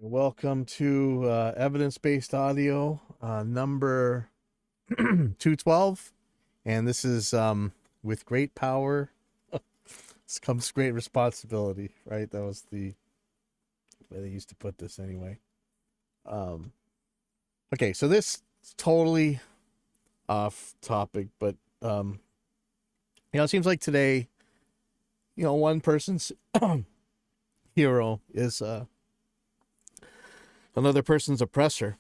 Welcome to evidence-based audio number 212. And this is with great power comes great responsibility, right? That was the way they used to put this anyway. Um, okay, so this is totally off topic, but it seems like today, one person's hero is another person's oppressor.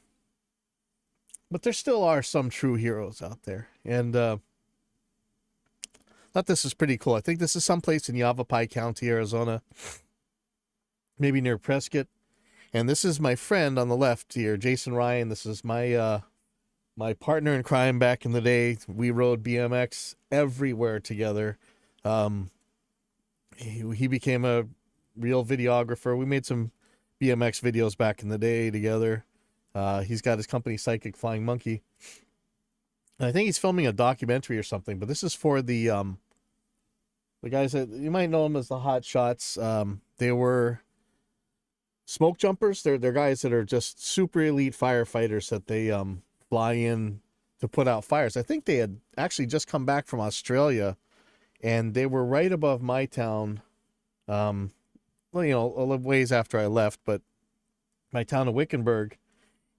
But there still are some true heroes out there. And thought this is pretty cool. I think this is someplace in Yavapai County, Arizona, maybe near Prescott. And this is my friend on the left here, Jason Ryan. This is my partner in crime back in the day. We rode BMX everywhere together. He became a real videographer. We made some BMX videos back in the day together. He's got his company, Psychic Flying Monkey. And I think he's filming a documentary or something, but this is for the guys that you might know them as the Hot Shots. They were smoke jumpers. They're guys that are just super elite firefighters that they fly in to put out fires. I think they had actually just come back from Australia, and they were right above my town. A little ways after I left, but my town of Wickenburg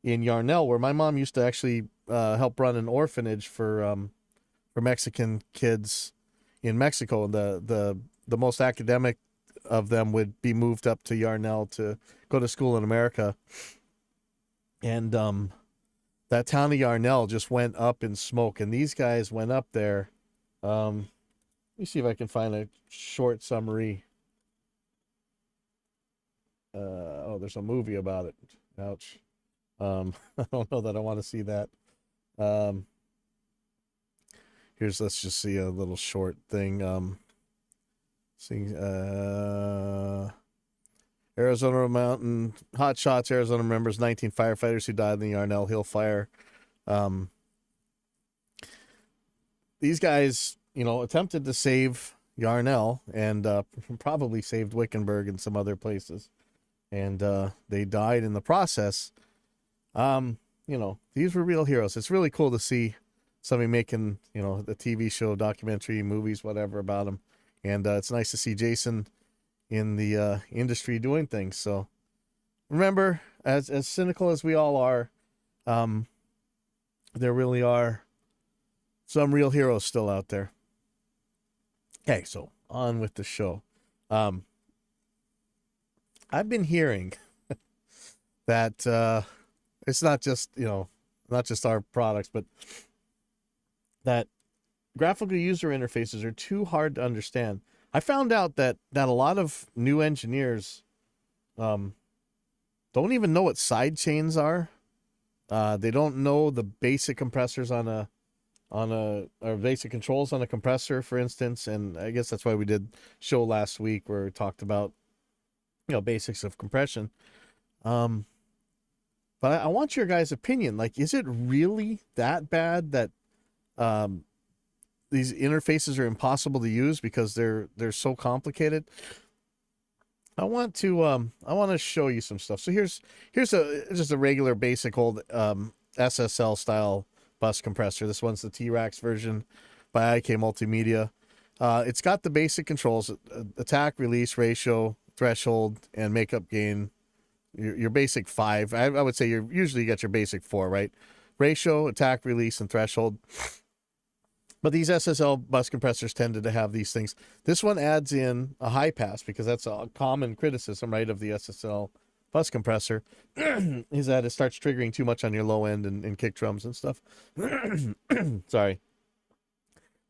in Yarnell, where my mom used to actually help run an orphanage for Mexican kids in Mexico. The most academic of them would be moved up to Yarnell to go to school in America. And that town of Yarnell just went up in smoke, and these guys went up there. Let me see if I can find a short summary. There's a movie about it. Ouch. I don't know that I want to see that. Let's just see a little short thing. Arizona Mountain Hot Shots. Arizona remembers 19 firefighters who died in the Yarnell Hill fire. These guys, attempted to save Yarnell and probably saved Wickenburg and some other places. And they died in the process. These were real heroes. It's really cool to see somebody making, the TV show, documentary, movies, whatever about them. And it's nice to see Jason in the industry doing things. So remember, as cynical as we all are, there really are some real heroes still out there. Okay, so on with the show. I've been hearing that it's not just our products, but that graphical user interfaces are too hard to understand. I found out that a lot of new engineers don't even know what side chains are. They don't know the basic compressors or basic controls on a compressor, for instance. And I guess that's why we did show last week where we talked about basics of compression. But I want your guys' opinion. Like, is it really that bad that these interfaces are impossible to use because they're so complicated? I want to show you some stuff. So here's just a regular basic old SSL style bus compressor. This one's the T-Rax version by IK Multimedia. It's got the basic controls: attack, release, ratio, threshold, and makeup gain. Your basic 5. I would say you usually get your basic 4, right? Ratio, attack, release, and threshold. But these SSL bus compressors tended to have these things. This one adds in a high pass because that's a common criticism, right, of the SSL bus compressor, is that it starts triggering too much on your low end and kick drums and stuff. Sorry.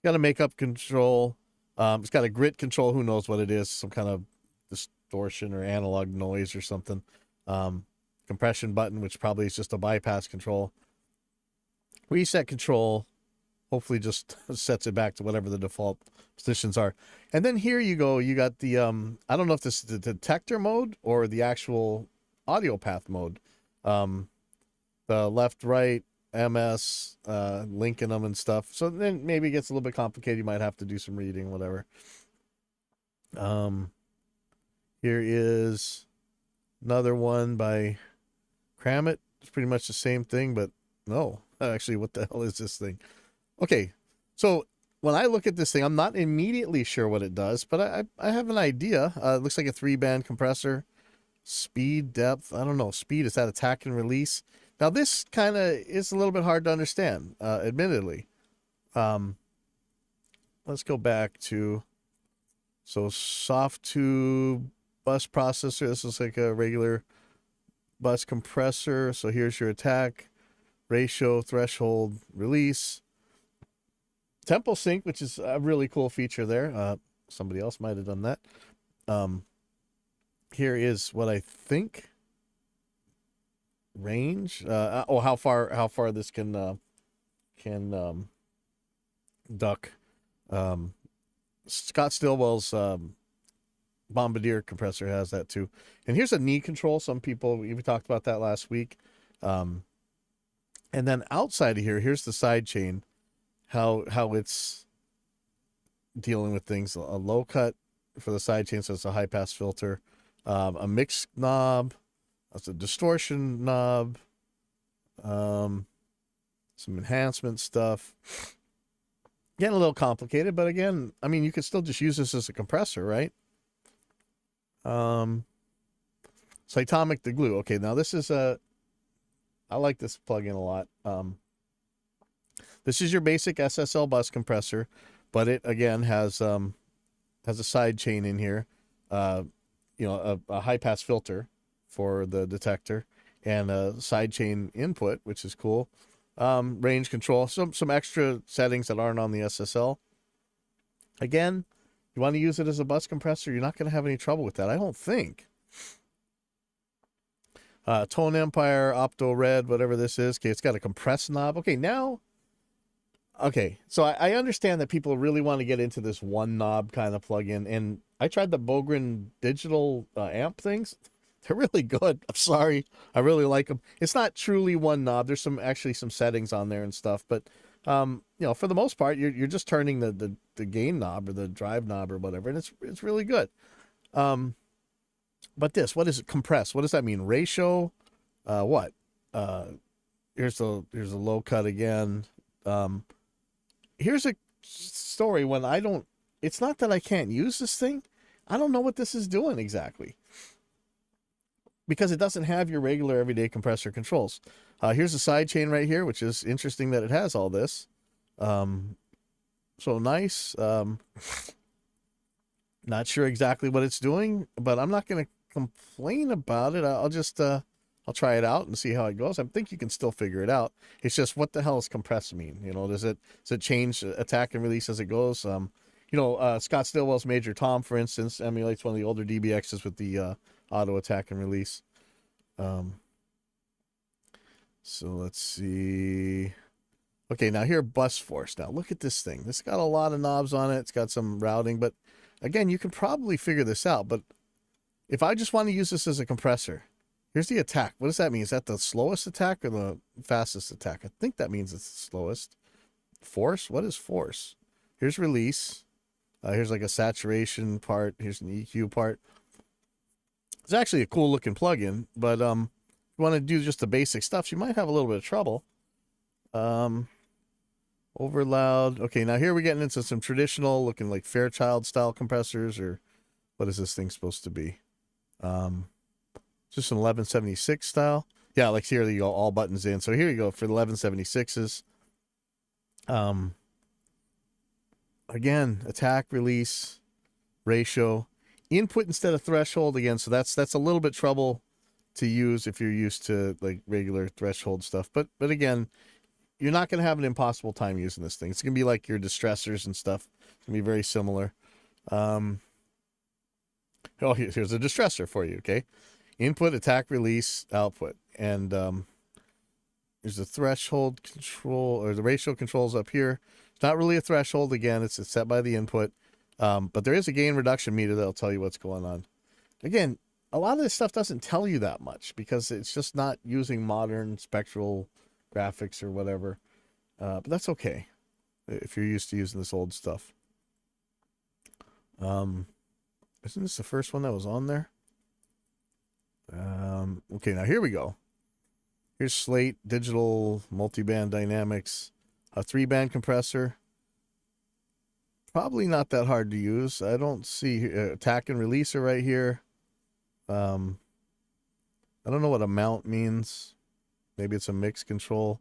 Got a makeup control. It's got a grit control. Who knows what it is? Some kind of distortion or analog noise or something. Compression button, which probably is just a bypass control. Reset control hopefully just sets it back to whatever the default positions are. And then here you go, you got the I don't know if this is the detector mode or the actual audio path mode. The left, right, MS, linking them and stuff. So then maybe it gets a little bit complicated. You might have to do some reading, whatever. Here is Another one by Kramit. It's pretty much the same thing, but no. Actually, what the hell is this thing? Okay, so when I look at this thing, I'm not immediately sure what it does, but I have an idea. It looks like a 3-band compressor. Speed, depth, I don't know. Speed, is that attack and release? Now, this kind of is a little bit hard to understand, admittedly. Let's go back to, so soft tube bus processor. This is like a regular bus compressor. So here's your attack, ratio, threshold, release. Tempo sync, which is a really cool feature there. Somebody else might have done that. Here is what I think range. How far this can duck. Scott Stillwell's Bombardier compressor has that too. And here's a knee control. Some people, we talked about that last week. And then outside of here, here's the side chain. How it's dealing with things. A low cut for the side chain, so it's a high pass filter. A mix knob. That's a distortion knob. Some enhancement stuff. Getting a little complicated, but again, I mean, you could still just use this as a compressor, right? Cytomic the glue. Okay, now this is I like this plugin a lot. This is your basic SSL bus compressor, but it again has a side chain in here. A high pass filter for the detector, and a side chain input, which is cool. Range control, some extra settings that aren't on the SSL. Again, you want to use it as a bus compressor, you're not going to have any trouble with that, I don't think. Tone Empire, Opto Red, whatever this is. Okay, it's got a compress knob. Okay, so I understand that people really want to get into this one knob kind of plugin, and I tried the Bogren digital amp things. They're really good. I'm sorry. I really like them. It's not truly one knob. There's some settings on there and stuff, but for the most part, you're just turning the gain knob or the drive knob or whatever, and it's really good. But what is it? Compress. What does that mean? Ratio? What? Here's the low cut again. Here's a story when it's not that I can't use this thing. I don't know what this is doing exactly, because it doesn't have your regular everyday compressor controls. Here's a side chain right here, which is interesting that it has all this. So nice. Not sure exactly what it's doing, but I'm not going to complain about it. I'll just I'll try it out and see how it goes. I think you can still figure it out. It's just, what the hell does compress mean? Does it change attack and release as it goes? Scott Stillwell's Major Tom, for instance, emulates one of the older DBXs with the auto attack and release. So let's see. Okay, now here, bus force. Now look at this thing. This got a lot of knobs on it. It's got some routing, but again, you can probably figure this out. But if I just want to use this as a compressor, here's the attack. What does that mean? Is that the slowest attack or the fastest attack? I think that means it's the slowest. Force? What is force? Here's release. Here's like a saturation part. Here's an EQ part. It's actually a cool looking plugin, but if you want to do just the basic stuff, you might have a little bit of trouble. Over loud. Okay, now here we're getting into some traditional looking like Fairchild style compressors, or what is this thing supposed to be? Just an 1176 style. Yeah, like here you go, all buttons in. So here you go for the 1176s. Again, attack, release, ratio, input instead of threshold again. So that's a little bit trouble to use if you're used to like regular threshold stuff. But again, you're not going to have an impossible time using this thing. It's going to be like your distressors and stuff. It's going to be very similar. Here's a distressor for you, okay? Input, attack, release, output. And there's the threshold control, or the ratio controls up here. It's not really a threshold. Again, it's set by the input. But there is a gain reduction meter that'll tell you what's going on. Again, a lot of this stuff doesn't tell you that much because it's just not using modern spectral graphics or whatever. But that's okay if you're used to using this old stuff. Isn't this the first one that was on there? Okay, now here we go. Here's Slate Digital Multiband Dynamics, a 3-band compressor. Probably not that hard to use. I don't see attack and releaser right here. I don't know what a mount means. Maybe it's a mix control.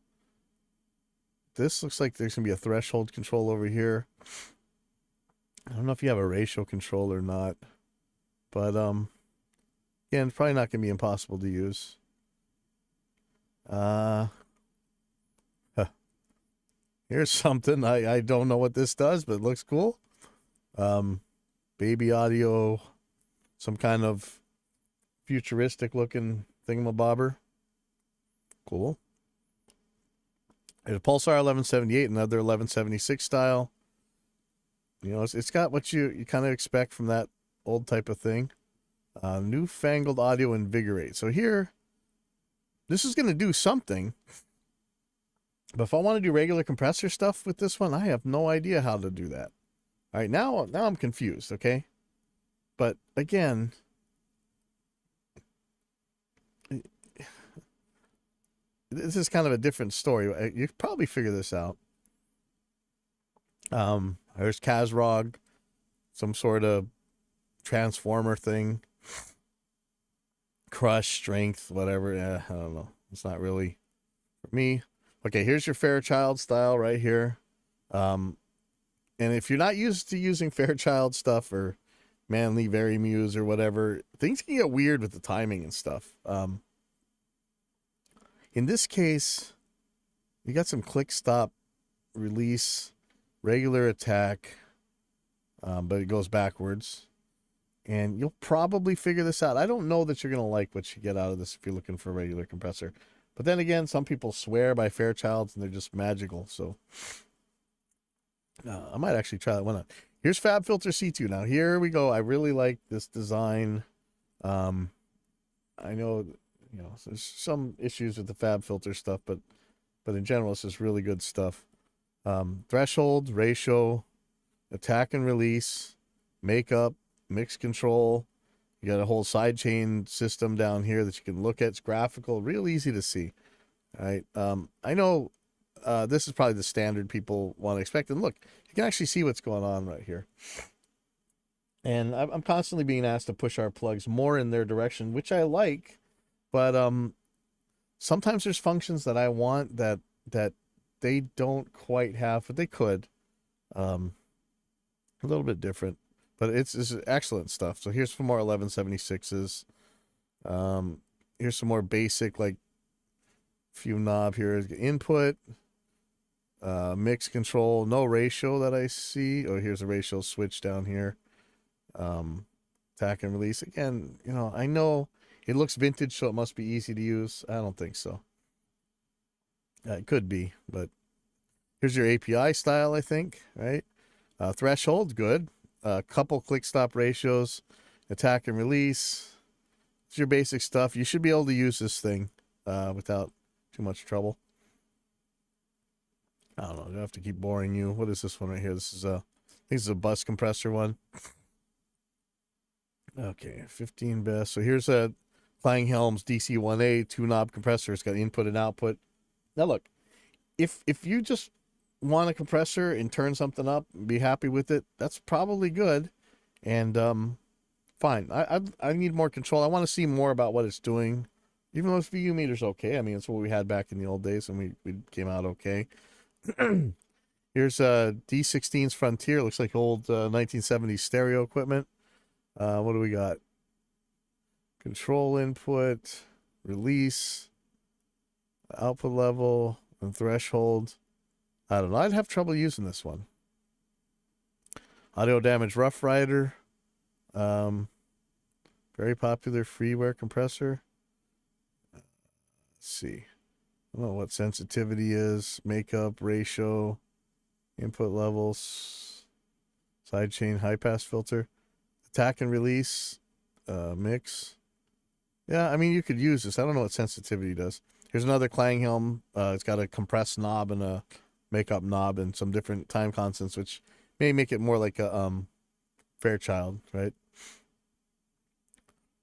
This looks like there's going to be a threshold control over here. I don't know if you have a ratio control or not. But, again, it's probably not going to be impossible to use. Here's something. I don't know what this does, but it looks cool. Baby audio, some kind of futuristic looking thingamabobber. Cool. There's a Pulsar 1178, another 1176 style. You know, it's got what you kind of expect from that old type of thing. Newfangled audio invigorate. So here, this is going to do something. But if I want to do regular compressor stuff with this one, I have no idea how to do that. All right, now I'm confused, okay? But again, this is kind of a different story. You could probably figure this out. There's Kazrog, some sort of transformer thing. Crush, strength, whatever. I don't know. It's not really for me. Okay, here's your Fairchild style right here. And if you're not used to using Fairchild stuff or Manley Varimuse or whatever, things can get weird with the timing and stuff. In this case, you got some click, stop, release, regular attack, but it goes backwards. And you'll probably figure this out. I don't know that you're going to like what you get out of this if you're looking for a regular compressor. But then again, some people swear by Fairchilds and they're just magical. So I might actually try that one out. Here's FabFilter C2. Now here we go. I really like this design. I know, you know, there's some issues with the FabFilter stuff, but in general, this is really good stuff. Threshold, ratio, attack and release, makeup, mix control. You got a whole sidechain system down here that you can look at. It's graphical, real easy to see. All right. I know this is probably the standard people want to expect. And look, you can actually see what's going on right here. And I'm constantly being asked to push our plugs more in their direction, which I like. But sometimes there's functions that I want that they don't quite have, but they could. A little bit different. But it's excellent stuff. So here's some more 1176s. Here's some more basic, like, few knob here. Input, mix control, no ratio that I see. Oh, here's a ratio switch down here. Attack and release. Again, you know, I know it looks vintage, so it must be easy to use. I don't think so. It could be, but here's your API style, I think, right? Threshold, good. Couple click stop ratios, attack and release. It's your basic stuff. You should be able to use this thing without too much trouble. I don't know. I don't have to keep boring you. What is this one right here? This is I think this is a bus compressor one. Okay, 15 best. So here's a Klanghelms DC1A 2-knob compressor. It's got input and output. Now look, if you just want a compressor and turn something up and be happy with it, that's probably good. And fine. I need more control. I want to see more about what it's doing. Even though this VU meter's okay. I mean, it's what we had back in the old days, and we came out okay. Here's D16's Frontier. Looks like old 1970s stereo equipment. What do we got? Control input, release, output level, and threshold. I don't know. I'd have trouble using this one. Audio Damage Rough Rider. Very popular freeware compressor. Let's see. I don't know what sensitivity is. Makeup, ratio, input levels, sidechain, high pass filter, attack and release, mix. Yeah, I mean, you could use this. I don't know what sensitivity does. Here's another Klanghelm. It's got a compressed knob and a makeup knob and some different time constants, which may make it more like a Fairchild, right?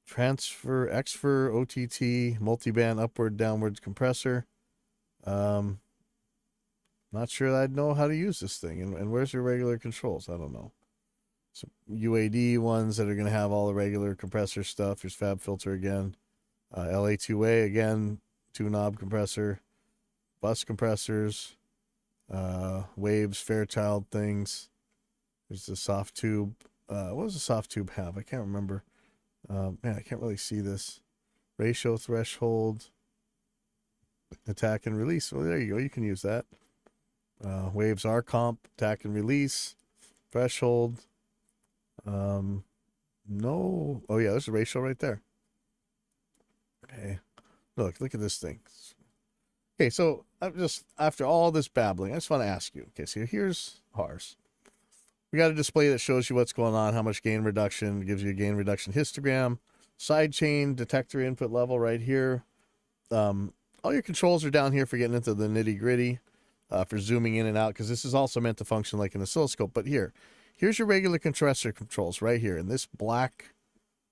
Transfer, Xfer, OTT, multiband, upward, downward compressor. Not sure I'd know how to use this thing. And where's your regular controls? I don't know. Some UAD ones that are going to have all the regular compressor stuff. Here's FabFilter again. LA2A again, 2-knob compressor. Bus compressors. Waves, Fairchild things. There's the soft tube. What does the soft tube have? I can't remember. Man, I can't really see this. Ratio threshold. Attack and release. Well, there you go. You can use that. Waves R comp, attack and release, threshold. No. Oh yeah, there's a ratio right there. Okay. Look at this thing. Okay, so I'm just, after all this babbling, I just want to ask you. Okay, so here's ours. We got a display that shows you what's going on, how much gain reduction, gives you a gain reduction histogram, side chain detector input level right here. All your controls are down here for getting into the nitty gritty. For zooming in and out, because this is also meant to function like an oscilloscope. But here's your regular compressor controls right here in this black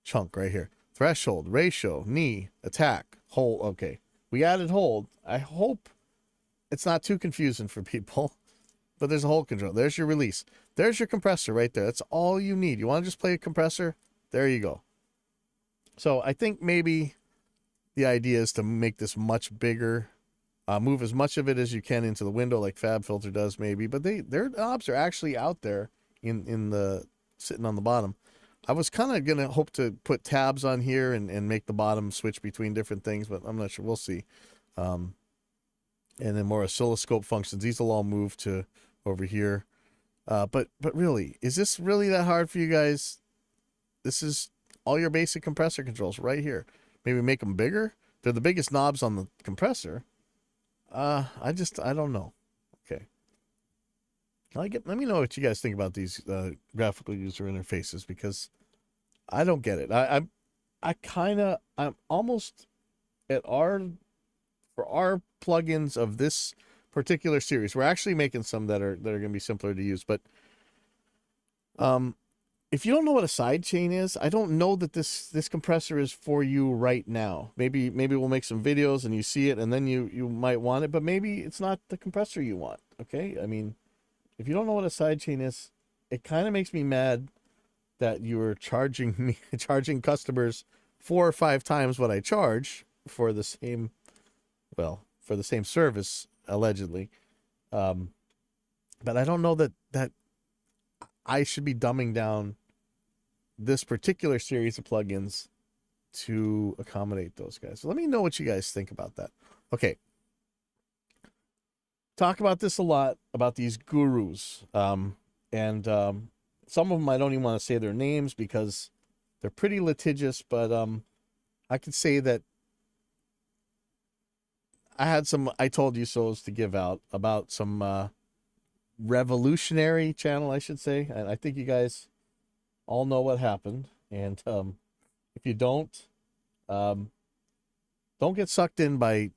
chunk right here. Threshold, ratio, knee, attack, hold. Okay, we added hold. I hope it's not too confusing for people, but there's a hold control. There's your release. There's your compressor right there. That's all you need. You want to just play a compressor? There you go. So I think maybe the idea is to make this much bigger. Move as much of it as you can into the window, like FabFilter does, maybe. But their knobs are actually out there in the sitting on the bottom. I was kind of gonna hope to put tabs on here and make the bottom switch between different things, but I'm not sure. We'll see. And then more oscilloscope functions. These will all move to over here. But really, is this really that hard for you guys? This is all your basic compressor controls right here. Maybe make them bigger. They're the biggest knobs on the compressor. I don't know. Okay. Let me know what you guys think about these graphical user interfaces, because I don't get it. I'm almost at for our plugins of this particular series. We're actually making some that are going to be simpler to use, but if you don't know what a sidechain is, I don't know that this compressor is for you right now. Maybe we'll make some videos and you see it and then you might want it, but maybe it's not the compressor you want. Okay? I mean, if you don't know what a sidechain is, it kind of makes me mad that you're charging customers 4 or 5 times what I charge for the same service, allegedly. But I don't know that I should be dumbing down this particular series of plugins to accommodate those guys. So let me know what you guys think about that. Okay. Talk about this a lot, about these gurus. Some of them I don't even want to say their names because they're pretty litigious, but I could say that I had some I told you so's to give out about some revolutionary channel, I should say. And I think you guys all know what happened. And if you don't get sucked in by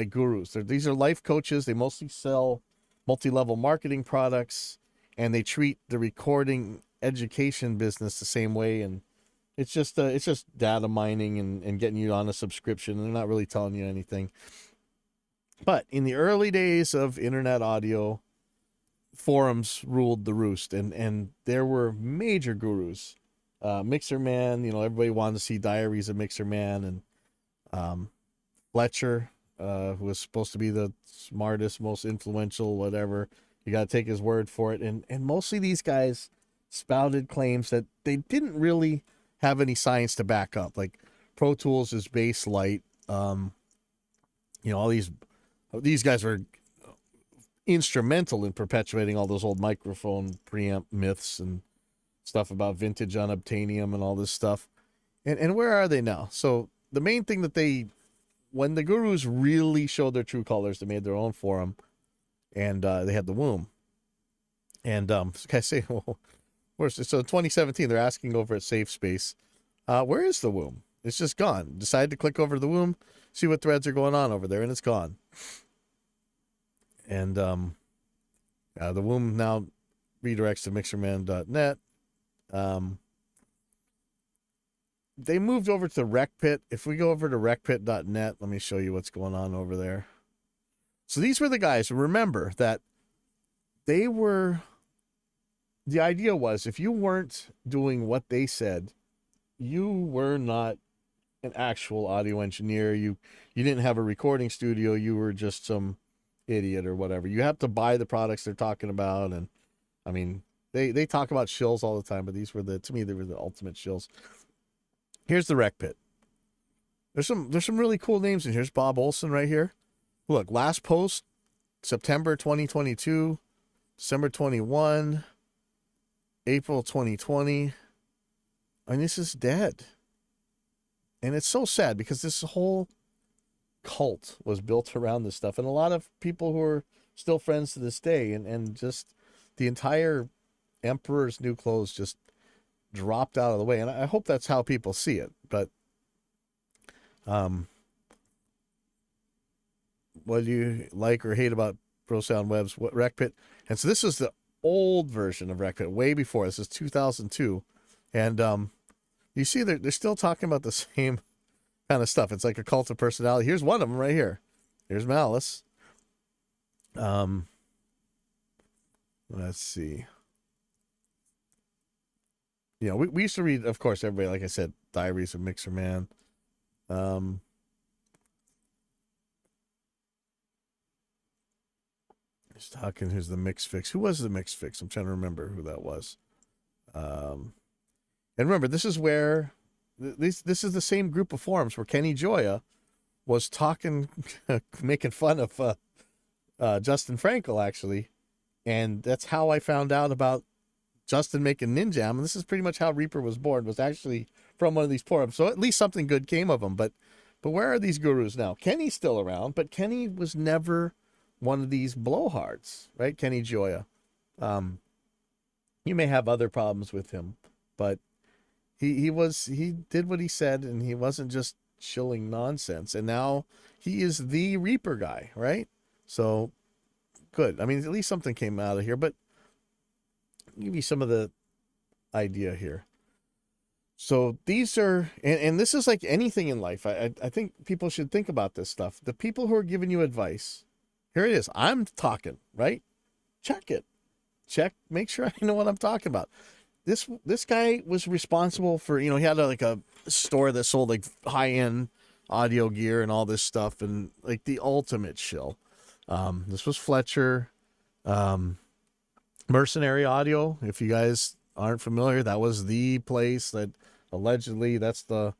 gurus. These are life coaches. They mostly sell multi-level marketing products, and they treat the recording education business the same way. And it's just data mining and getting you on a subscription. They're not really telling you anything. But in the early days of internet audio, forums ruled the roost, and there were major gurus. Mixer Man, everybody wanted to see Diaries of Mixer Man, and Fletcher, who was supposed to be the smartest, most influential, whatever. You got to take his word for it. And mostly these guys spouted claims that they didn't really have any science to back up. Like Pro Tools is bass light. All these guys were instrumental in perpetuating all those old microphone preamp myths and stuff about vintage unobtainium and all this stuff. And where are they now? So the main thing that when the gurus really showed their true colors, they made their own forum, and they had the womb. And I say, well, so in 2017, they're asking over at Safe Space, where is the womb? It's just gone. Decided to click over to the womb, see what threads are going on over there, and it's gone. And the womb now redirects to mixerman.net. they moved over to RecPit. If we go over to recpit.net, let me show you what's going on over there. So these were the guys. Remember that they were, the idea was if you weren't doing what they said, you were not an actual audio engineer. You didn't have a recording studio. You were just some idiot or whatever. You have to buy the products they're talking about. And I mean, they talk about shills all the time, but these were to me, they were the ultimate shills. Here's the RecPit. There's some really cool names in here. Here's Bob Olson right here. Look, last post, September 2022, December 21, April 2020. I mean, this is dead. And it's so sad because this whole cult was built around this stuff. And a lot of people who are still friends to this day, and just the entire Emperor's New Clothes just dropped out of the way. And I hope that's how people see it. But what do you like or hate about Pro Sound Web's RecPit? And so this is the old version of RecPit, way before. This is 2002. And you see they're still talking about the same kind of stuff. It's like a cult of personality. Here's one of them right here. Here's Malice. Let's see. You know, we used to read, of course, everybody, like I said, Diaries of Mixer Man. He's talking, who's the Mix Fix? Who was the Mix Fix? I'm trying to remember who that was. And remember, this is where this is the same group of forums where Kenny Gioia was talking, making fun of Justin Frankel, actually. And that's how I found out about Justin making Ninjam. And this is pretty much how Reaper was born, was actually from one of these forums. So at least something good came of them. But where are these gurus now? Kenny's still around, but Kenny was never one of these blowhards, right? Kenny Gioia. You may have other problems with him, but he did what he said, and he wasn't just shilling nonsense. And now he is the Reaper guy, right? So good. I mean, at least something came out of here, but I'll give you some of the idea here. So these are, and this is like anything in life. I think people should think about this stuff. The people who are giving you advice, here it is. I'm talking, right? Check it. Check. Make sure I know what I'm talking about. This guy was responsible for, he had a store that sold like high-end audio gear and all this stuff, and like the ultimate shill. This was Fletcher. Mercenary Audio, if you guys aren't familiar, that was the place that allegedly, that's the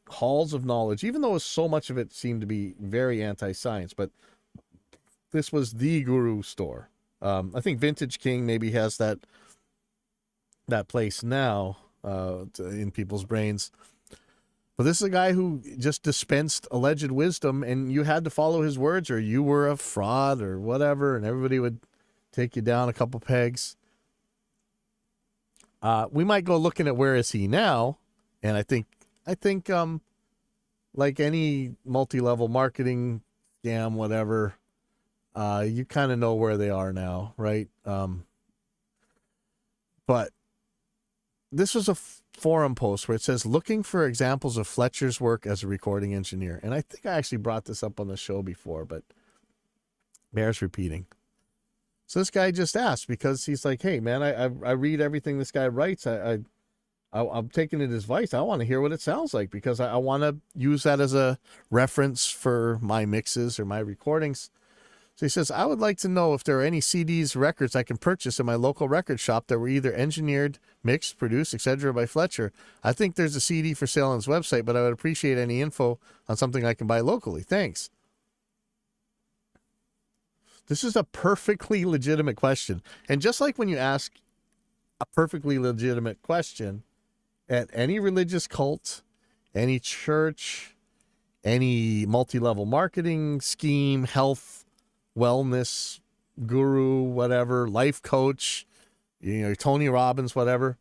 halls of knowledge, even though so much of it seemed to be very anti-science, but this was the guru store. I think Vintage King maybe has that place now in people's brains. But this is a guy who just dispensed alleged wisdom, and you had to follow his words or you were a fraud or whatever, and everybody would take you down a couple pegs. We might go looking at where is he now, and I think like any multi-level marketing scam, whatever, you kind of know where they are now, right? But this was a forum post where it says, looking for examples of Fletcher's work as a recording engineer. And I think I actually brought this up on the show before, but bears repeating. So this guy just asked, because he's like, hey, man, I read everything this guy writes. I'm taking it as advice. I want to hear what it sounds like, because I want to use that as a reference for my mixes or my recordings. So he says, I would like to know if there are any CDs, records I can purchase in my local record shop that were either engineered, mixed, produced, etc. by Fletcher. I think there's a CD for sale on his website, but I would appreciate any info on something I can buy locally. Thanks. This is a perfectly legitimate question. And just like when you ask a perfectly legitimate question at any religious cult, any church, any multi-level marketing scheme, health, wellness guru, whatever, life coach, Tony Robbins, whatever,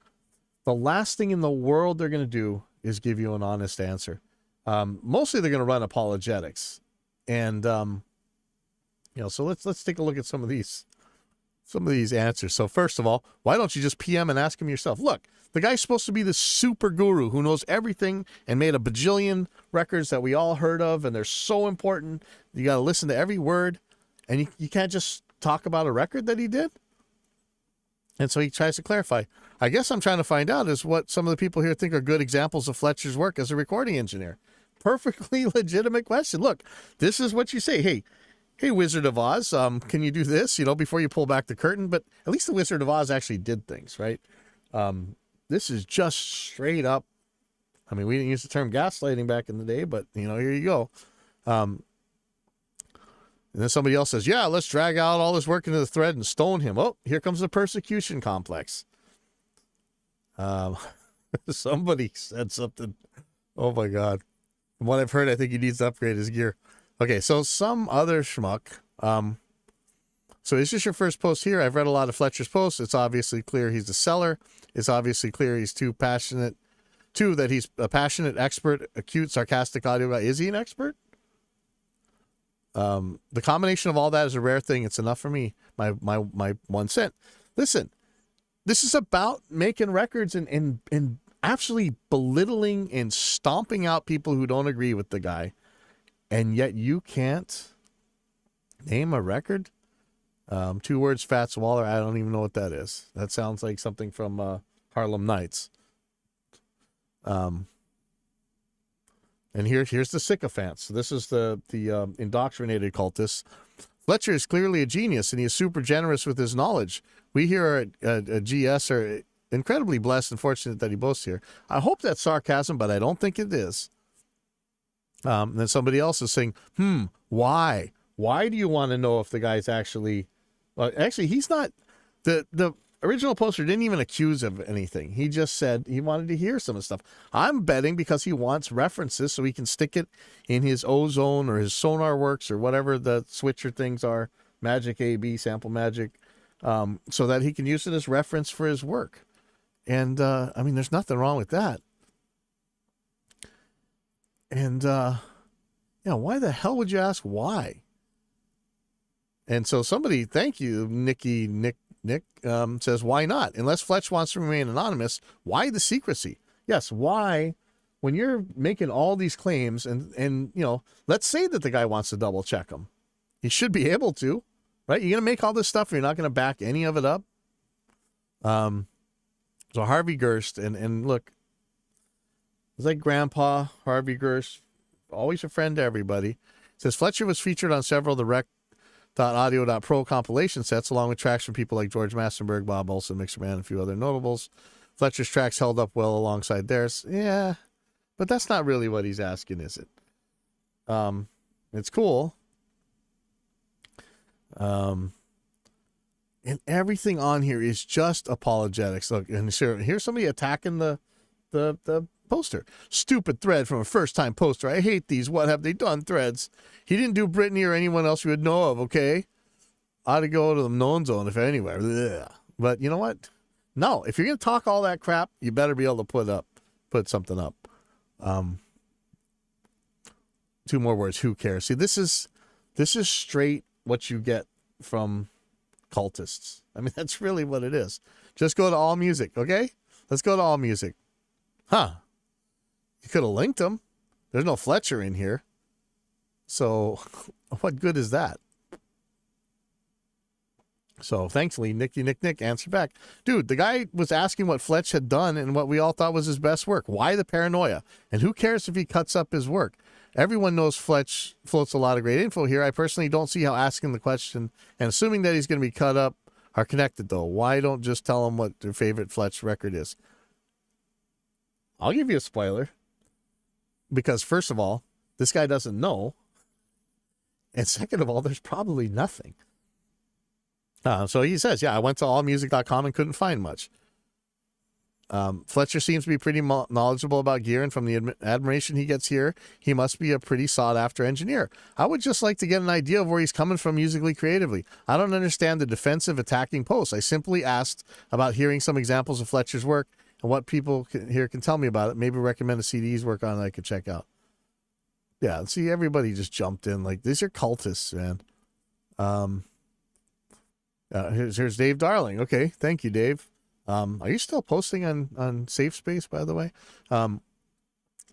the last thing in the world they're going to do is give you an honest answer. Mostly they're going to run apologetics. And, so let's take a look at some of these answers. So first of all, why don't you just PM and ask them yourself? Look, The guy's supposed to be the super guru who knows everything and made a bajillion records that we all heard of, and they're so important. You got to listen to every word, and you can't just talk about a record that he did. And so he tries to clarify. I guess I'm trying to find out is what some of the people here think are good examples of Fletcher's work as a recording engineer. Perfectly legitimate question. Look, this is what you say. Hey, Wizard of Oz, can you do this, before you pull back the curtain? But at least the Wizard of Oz actually did things, right? This is just straight up. I mean, we didn't use the term gaslighting back in the day, but, here you go. And then somebody else says, yeah, let's drag out all this work into the thread and stone him. Oh, here comes the persecution complex. Somebody said something. Oh, my God. From what I've heard, I think he needs to upgrade his gear. Okay, so some other schmuck. So is this your first post here? I've read a lot of Fletcher's posts. It's obviously clear he's a seller. It's obviously clear he's that he's a passionate, expert, acute, sarcastic audio guy. Is he an expert? The combination of all that is a rare thing. It's enough for me. My 1 cent. Listen, this is about making records and actually belittling and stomping out people who don't agree with the guy. And yet you can't name a record? 2 words, Fats Waller. I don't even know what that is. That sounds like something from Harlem Nights. And here's the sycophants. This is the indoctrinated cultists. Fletcher is clearly a genius, and he is super generous with his knowledge. We here at GS are incredibly blessed and fortunate that he boasts here. I hope that's sarcasm, but I don't think it is. Then somebody else is saying, why? Why do you want to know if the guy's actually... Well, actually, he's not... The original poster didn't even accuse of anything. He just said he wanted to hear some of the stuff. I'm betting because he wants references so he can stick it in his Ozone or his Sonar Works or whatever the switcher things are, Magic AB, Sample Magic, so that he can use it as reference for his work. And, I mean, there's nothing wrong with that. And, why the hell would you ask why? And so somebody, thank you, Nick, says, why not? Unless Fletch wants to remain anonymous, why the secrecy? Yes, why, when you're making all these claims and let's say that the guy wants to double check them. He should be able to, right? You're going to make all this stuff and you're not going to back any of it up. So Harvey Gerst, and look, it's like Grandpa Harvey Gerst, always a friend to everybody. Says Fletcher was featured on several of the rec.audio.pro compilation sets, along with tracks from people like George Massenburg, Bob Olson, Mixerman, and a few other notables. Fletcher's tracks held up well alongside theirs. Yeah, but that's not really what he's asking, is it? It's cool. And everything on here is just apologetics. Look, and here's somebody attacking the poster. Stupid thread from a first-time poster. I hate these. What have they done threads? He didn't do Britney or anyone else you would know of, okay? Ought to go to the known zone if anywhere. Ugh. But you know what? No, if you're going to talk all that crap, you better be able to put something up. 2 more words. Who cares? See, this is straight what you get from cultists. I mean, that's really what it is. Just go to All Music, okay? Let's go to All Music. Huh. You could have linked them. There's no Fletcher in here. So what good is that? So thankfully, Nick answered back. Dude, the guy was asking what Fletch had done and what we all thought was his best work. Why the paranoia? And who cares if he cuts up his work? Everyone knows Fletch floats a lot of great info here. I personally don't see how asking the question and assuming that he's going to be cut up are connected, though. Why don't just tell him what their favorite Fletch record is? I'll give you a spoiler. Because first of all, this guy doesn't know. And second of all, there's probably nothing. So he says, yeah, I went to allmusic.com and couldn't find much. Fletcher seems to be pretty knowledgeable about gear, and from the admiration he gets here, he must be a pretty sought-after engineer. I would just like to get an idea of where he's coming from musically, creatively. I don't understand the defensive attacking posts. I simply asked about hearing some examples of Fletcher's work and what people here can tell me about it. Maybe recommend a CD he's work on that I could check out. Yeah, see, everybody just jumped in. Like, these are cultists, man. Here's Dave Darling. Okay, thank you, Dave. Are you still posting on Safe Space, by the way?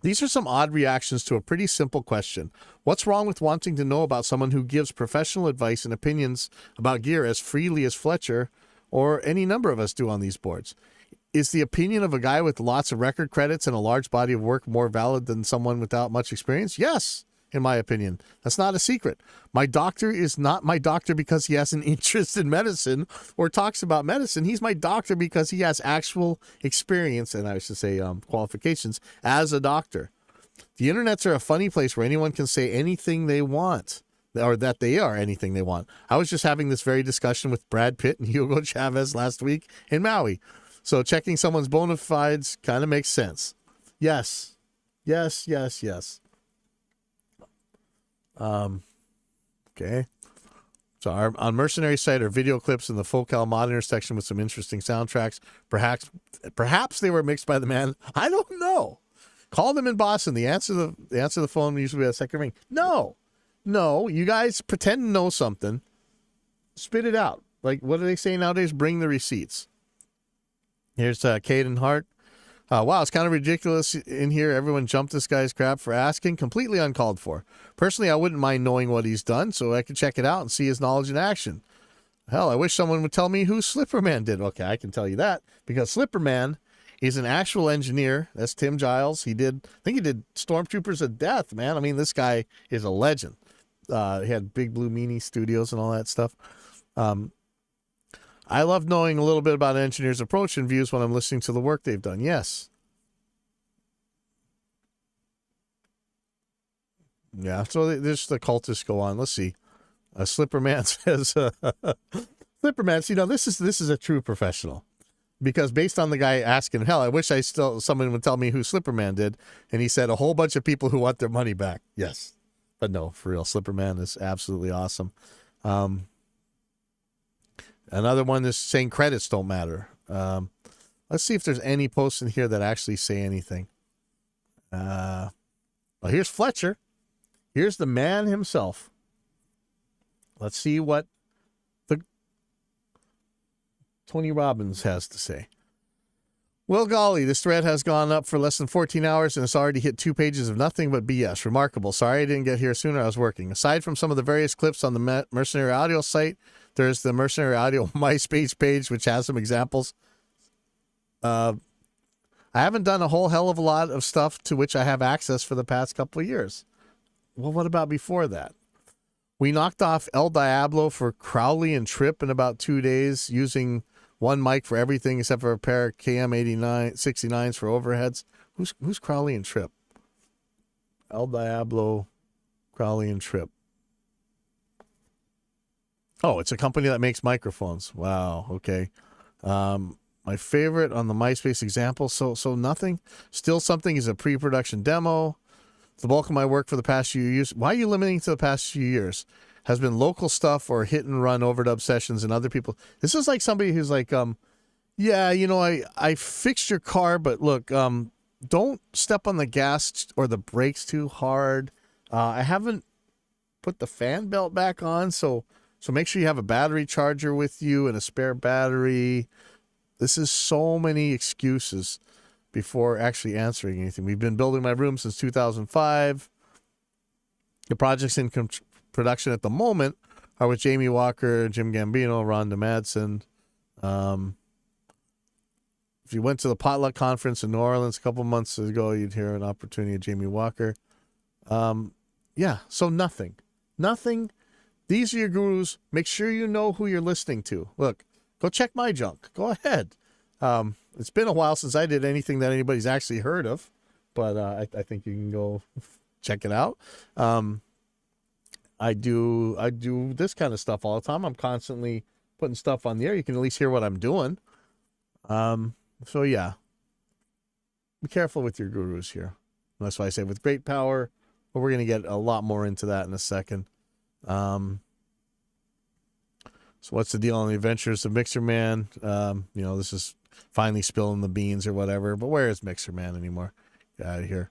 These are some odd reactions to a pretty simple question. What's wrong with wanting to know about someone who gives professional advice and opinions about gear as freely as Fletcher or any number of us do on these boards? Is the opinion of a guy with lots of record credits and a large body of work more valid than someone without much experience? Yes, in my opinion. That's not a secret. My doctor is not my doctor because he has an interest in medicine or talks about medicine. He's my doctor because he has actual experience, and I should say qualifications, as a doctor. The internets are a funny place where anyone can say anything they want, or that they are anything they want. I was just having this very discussion with Brad Pitt and Hugo Chavez last week in Maui. So checking someone's bona fides kind of makes sense. Yes. Yes, yes, yes. Okay. So on Mercenary site are video clips in the Focal Monitor section with some interesting soundtracks. Perhaps they were mixed by the man. I don't know. Call them in Boston. The answer to the phone usually a second ring. No. You guys pretend to know something. Spit it out. Like, what do they say nowadays? Bring the receipts. Here's Caden Hart. Wow, it's kind of ridiculous in here. Everyone jumped this guy's crap for asking. Completely uncalled for. Personally, I wouldn't mind knowing what he's done so I could check it out and see his knowledge in action. Hell, I wish someone would tell me who Slipperman did. Okay, I can tell you that because Slipperman is an actual engineer. That's Tim Giles. I think he did Stormtroopers of Death, man. I mean, this guy is a legend. He had Big Blue Meanie Studios and all that stuff. I love knowing a little bit about an engineer's approach and views when I'm listening to the work they've done. Yes. Yeah, so there's the cultists go on. Let's see. Slipperman says, Slipperman, this is a true professional. Because based on the guy asking, hell, I wish someone would tell me who Slipperman did. And he said a whole bunch of people who want their money back. Yes. But no, for real, Slipperman is absolutely awesome. Another one is saying credits don't matter. Let's see if there's any posts in here that actually say anything. Well, here's Fletcher. Here's the man himself. Let's see what the Tony Robbins has to say. Well, golly, this thread has gone up for less than 14 hours and it's already hit 2 pages of nothing but BS. Remarkable. Sorry I didn't get here sooner. I was working. Aside from some of the various clips on the Mercenary Audio site, there's the Mercenary Audio MySpace page, which has some examples. I haven't done a whole hell of a lot of stuff to which I have access for the past couple of years. Well, what about before that? We knocked off El Diablo for Crowley and Tripp in about 2 days using one mic for everything except for a pair of KM69s for overheads. Who's Crowley and Tripp? El Diablo, Crowley and Tripp. Oh, it's a company that makes microphones. Wow. Okay. My favorite on the MySpace example. So nothing. Still Something is a pre-production demo. The bulk of my work for the past few years. Why are you limiting to the past few years? Has been local stuff or hit and run overdub sessions and other people. This is like somebody who's like, I fixed your car, but look, don't step on the gas or the brakes too hard. I haven't put the fan belt back on, so make sure you have a battery charger with you and a spare battery. This is so many excuses before actually answering anything. We've been building my room since 2005. The projects in production at the moment are with Jamie Walker, Jim Gambino, Rhonda Madsen. If you went to the Potluck Conference in New Orleans a couple months ago, you'd hear an opportunity of Jamie Walker. So nothing. These are your gurus. Make sure you know who you're listening to. Look, go check my junk. Go ahead. It's been a while since I did anything that anybody's actually heard of, but I think you can go check it out. I do this kind of stuff all the time. I'm constantly putting stuff on the air. You can at least hear what I'm doing. So yeah, be careful with your gurus here. That's why I say with great power, but we're going to get a lot more into that in a second. So what's the deal on the Adventures of Mixer Man? This is finally spilling the beans or whatever, but where is Mixer Man anymore? Get out of here.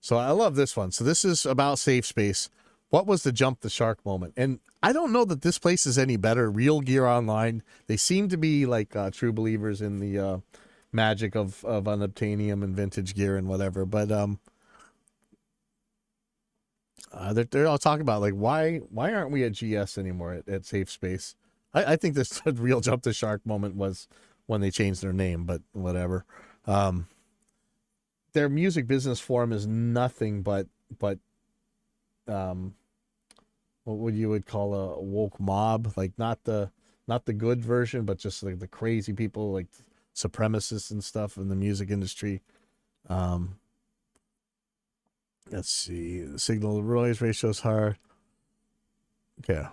So I love this one. So this is about Safe Space. what was the jump the shark moment? And I don't know that this place is any better. Real Gear Online, they seem to be like true believers in the magic of unobtainium and vintage gear and whatever. But they're all talking about like why aren't we at GS anymore at Safe Space? I think this real jump the shark moment was when they changed their name, but whatever. Their music business forum is nothing but what would you would call a woke mob, like not the good version, but just like the crazy people, like supremacists and stuff in the music industry. Let's see, the signal noise ratio is hard. Okay.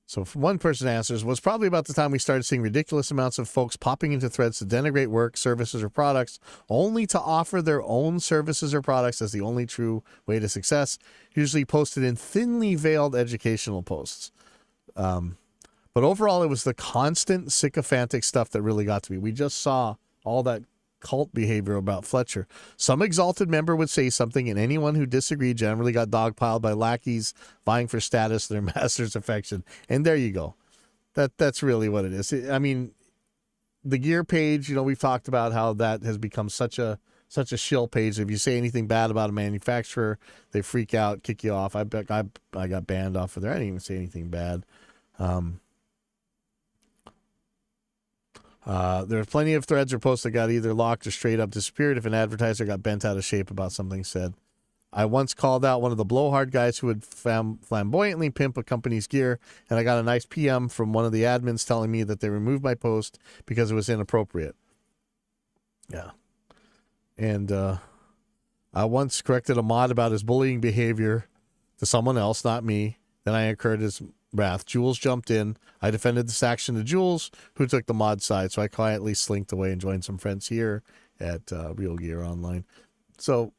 So one person answers, was probably about the time we started seeing ridiculous amounts of folks popping into threads to denigrate work, services, or products, only to offer their own services or products as the only true way to success, usually posted in thinly veiled educational posts. But overall, it was the constant sycophantic stuff that really got to me. We just saw all that cult behavior about Fletcher. Some exalted member would say something, and anyone who disagreed generally got dogpiled by lackeys vying for status, their master's affection. And there you go. That's really what it is. I mean, the gear page, you know, we've talked about how that has become such a shill page. If you say anything bad about a manufacturer, they freak out, kick you off. I got banned off of there. I didn't even say anything bad. There are plenty of threads or posts that got either locked or straight up disappeared if an advertiser got bent out of shape about something said. I once called out one of the blowhard guys who would flamboyantly pimp a company's gear, and I got a nice PM from one of the admins telling me that they removed my post because it was inappropriate. Yeah. And I once corrected a mod about his bullying behavior to someone else, not me. Then I incurred his wrath. Jules jumped in. I defended this action to Jules, who took the mod side. So I quietly slinked away and joined some friends here at Real Gear Online. So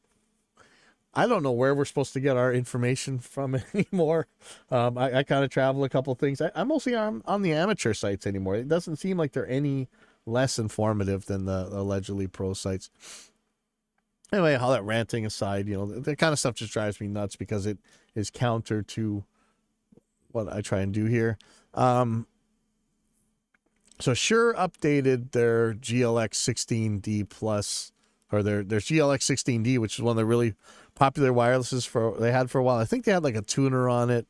I don't know where we're supposed to get our information from anymore. I kind of travel a couple things. I'm mostly on the amateur sites anymore. It doesn't seem like they're any less informative than the allegedly pro sites. Anyway, all that ranting aside, you know, that kind of stuff just drives me nuts because it is counter to what I try and do here. So Shure updated their GLX 16D Plus, or their GLX 16D, which is one of the really popular wirelesses they had for a while. I think they had like a tuner on it,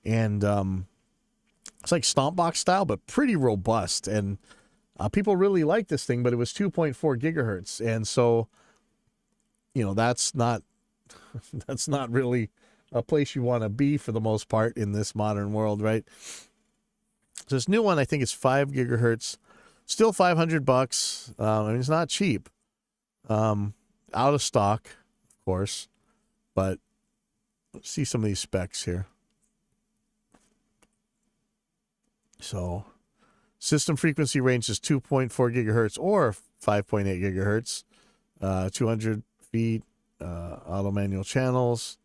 and it's like stomp box style, but pretty robust. And people really like this thing, but it was 2.4 gigahertz, and so you know that's not really a place you want to be for the most part in this modern world, right? So this new one, I think, is 5 gigahertz, still $500. I mean, it's not cheap. Out of stock, of course, but let's see some of these specs here. So system frequency range is 2.4 gigahertz or 5.8 gigahertz, 200 feet, auto manual channels.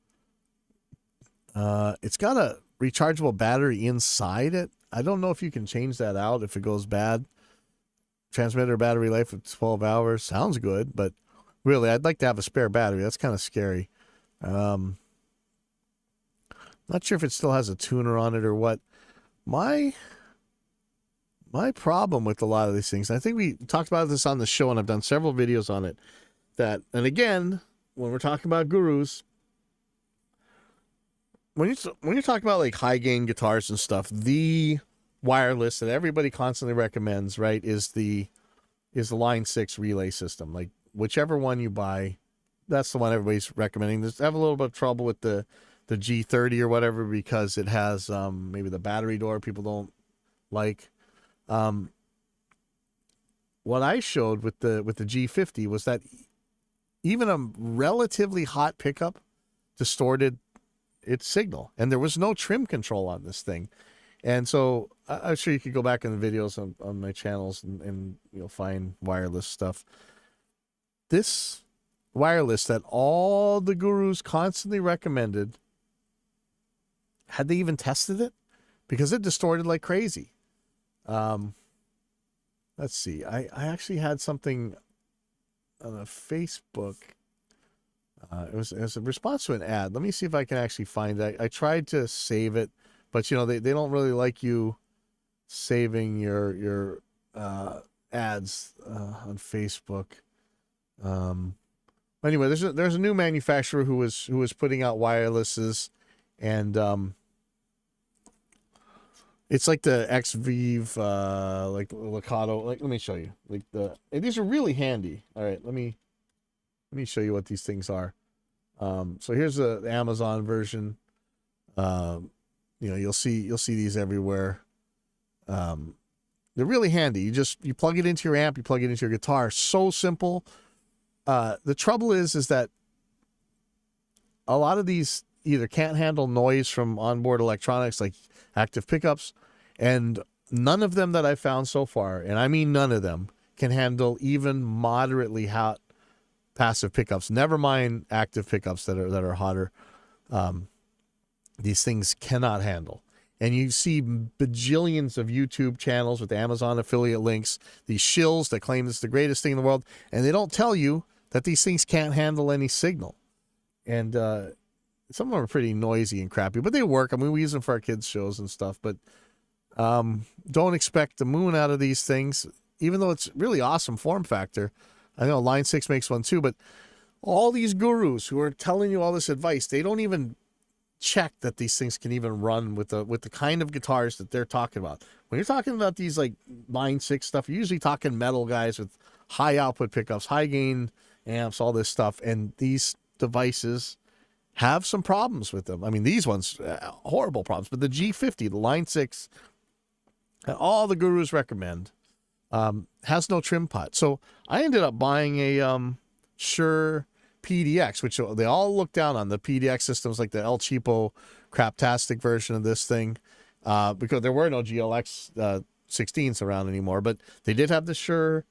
It's got a rechargeable battery inside it. I don't know if you can change that out if it goes bad. Transmitter battery life of 12 hours. Sounds good, but really, I'd like to have a spare battery. That's kind of scary. Not sure if it still has a tuner on it or what. My problem with a lot of these things, I think we talked about this on the show, and I've done several videos on it, and again, when we're talking about gurus, when you're talking about like high gain guitars and stuff, the wireless that everybody constantly recommends, right, is the Line 6 relay system. Like whichever one you buy, that's the one everybody's recommending. They have a little bit of trouble with the G30 or whatever because it has maybe the battery door people don't like. What I showed with the G50 was that even a relatively hot pickup distorted its signal, and there was no trim control on this thing. And so I'm sure you could go back in the videos on my channels and you'll find wireless stuff. This wireless that all the gurus constantly recommended, had they even tested it? Because it distorted like crazy. Let's see. I actually had something on a Facebook. It was a response to an ad. Let me see if I can actually find it. I tried to save it, but you know they don't really like you saving your ads on Facebook. Um, anyway, there's a new manufacturer who was putting out wirelesses, and it's like the XVive, like Lakato. Like, let me show you. Like and these are really handy. All right, let me show you what these things are. So here's the Amazon version. You know, you'll see these everywhere. They're really handy. You plug it into your amp, you plug it into your guitar. So simple. The trouble is that a lot of these either can't handle noise from onboard electronics like active pickups, and none of them that I've found so far, and I mean none of them, can handle even moderately hot passive pickups. Never mind active pickups that are hotter. These things cannot handle. And you see bajillions of YouTube channels with Amazon affiliate links, these shills that claim it's the greatest thing in the world, and they don't tell you that these things can't handle any signal. And some of them are pretty noisy and crappy, but they work. I mean, we use them for our kids' shows and stuff, but don't expect the moon out of these things, even though it's really awesome form factor. I know Line 6 makes one too, but all these gurus who are telling you all this advice, they don't even check that these things can even run with the kind of guitars that they're talking about. When you're talking about these like Line 6 stuff, you're usually talking metal guys with high output pickups, high gain amps, all this stuff, and these devices have some problems with them. I mean, these ones, horrible problems, but the G50, the Line 6, all the gurus recommend, has no trim pot. So I ended up buying a Shure PDX, which they all look down on. The PDX systems, like the El Cheapo craptastic version of this thing, because there were no GLX 16s around anymore, but they did have the Shure,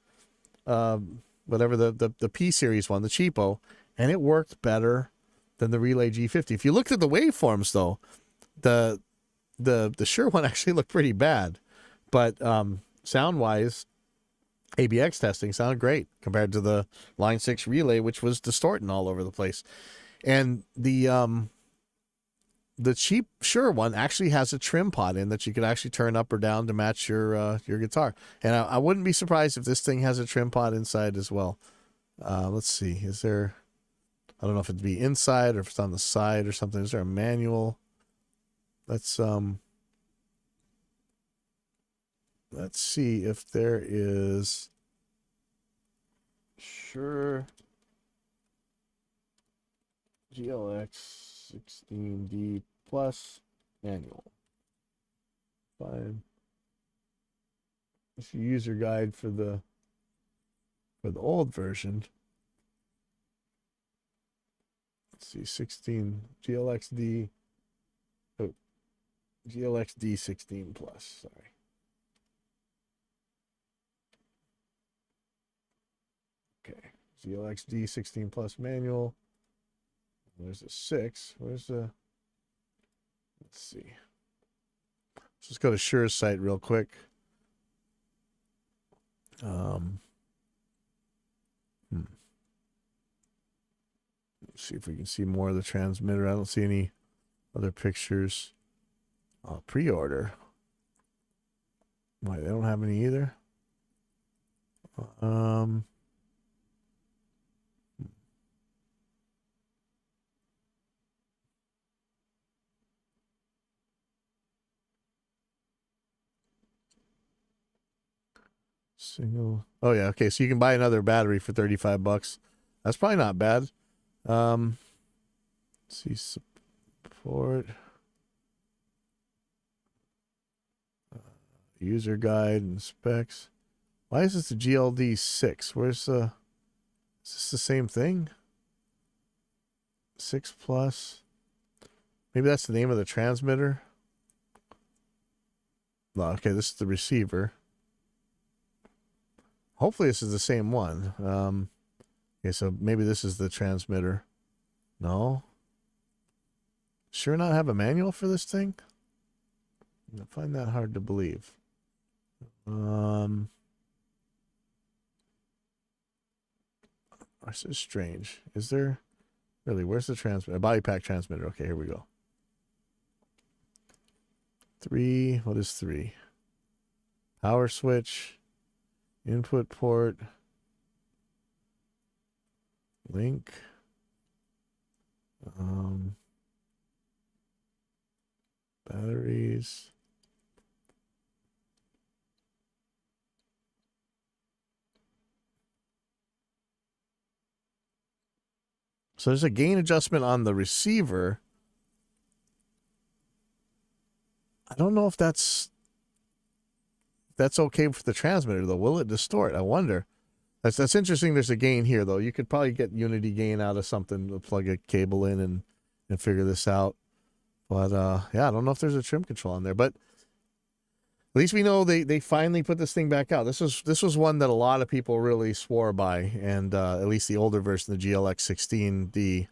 whatever the P series one, the cheapo, and it worked better than the Relay G50. If you looked at the waveforms though, the Shure one actually looked pretty bad, but sound wise, ABX testing sounded great compared to the Line 6 Relay, which was distorting all over the place. And the cheap Shure one actually has a trim pot in that you could actually turn up or down to match your guitar. And I wouldn't be surprised if this thing has a trim pot inside as well. Let's see. Is there, I don't know if it'd be inside or if it's on the side or something. Is there a manual? Let's see if there is. Sure. GLX 16D Plus manual. Fine. It's a user guide for the old version. Let's see, 16 GLXD. Oh, GLXD 16 Plus. Sorry. Okay, GLXD 16 Plus manual. There's a 6. Where's the? Let's see. Let's just go to Shure's site real quick. Let's see if we can see more of the transmitter. I don't see any other pictures. Pre-order. Why, they don't have any either? Single. Oh yeah, okay. So you can buy another battery for $35. That's probably not bad. Let's see, support. User guide and specs. Why is this the GLD 6? Where's the? Is this the same thing? 6 Plus. Maybe that's the name of the transmitter. No, okay, this is the receiver. Hopefully this is the same one. Okay, so maybe this is the transmitter. No. Sure not have a manual for this thing? I find that hard to believe. This is strange. Is there Really, where's the transmitter? Body pack transmitter. Okay, here we go. 3. What is 3? Power switch. Input port. Link. Batteries. So there's a gain adjustment on the receiver. I don't know if that's okay for the transmitter though. Will it distort? I wonder. That's interesting. There's a gain here though. You could probably get unity gain out of something to plug a cable in and figure this out. But yeah, I don't know if there's a trim control on there. But at least we know they finally put this thing back out. This was one that a lot of people really swore by, and at least the older version, the GLX 16D.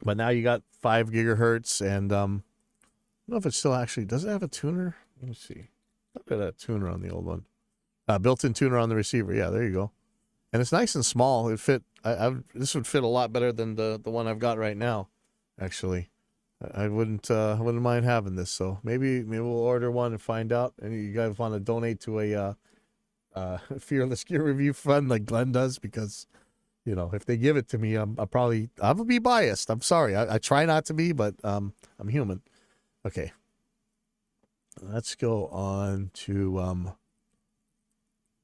But now you got 5 gigahertz, and I don't know if it still actually does it have a tuner. Let me see. I've got a tuner on the old one. Built-in tuner on the receiver. Yeah, there you go. And it's nice and small. It fit. This would fit a lot better than the one I've got right now. Actually, I wouldn't mind having this. So maybe we'll order one and find out. And you guys want to donate to a Fearless Gear Review fund like Glenn does, because you know if they give it to me, I'll be biased. I'm sorry. I try not to be, but I'm human. Okay. Let's go on to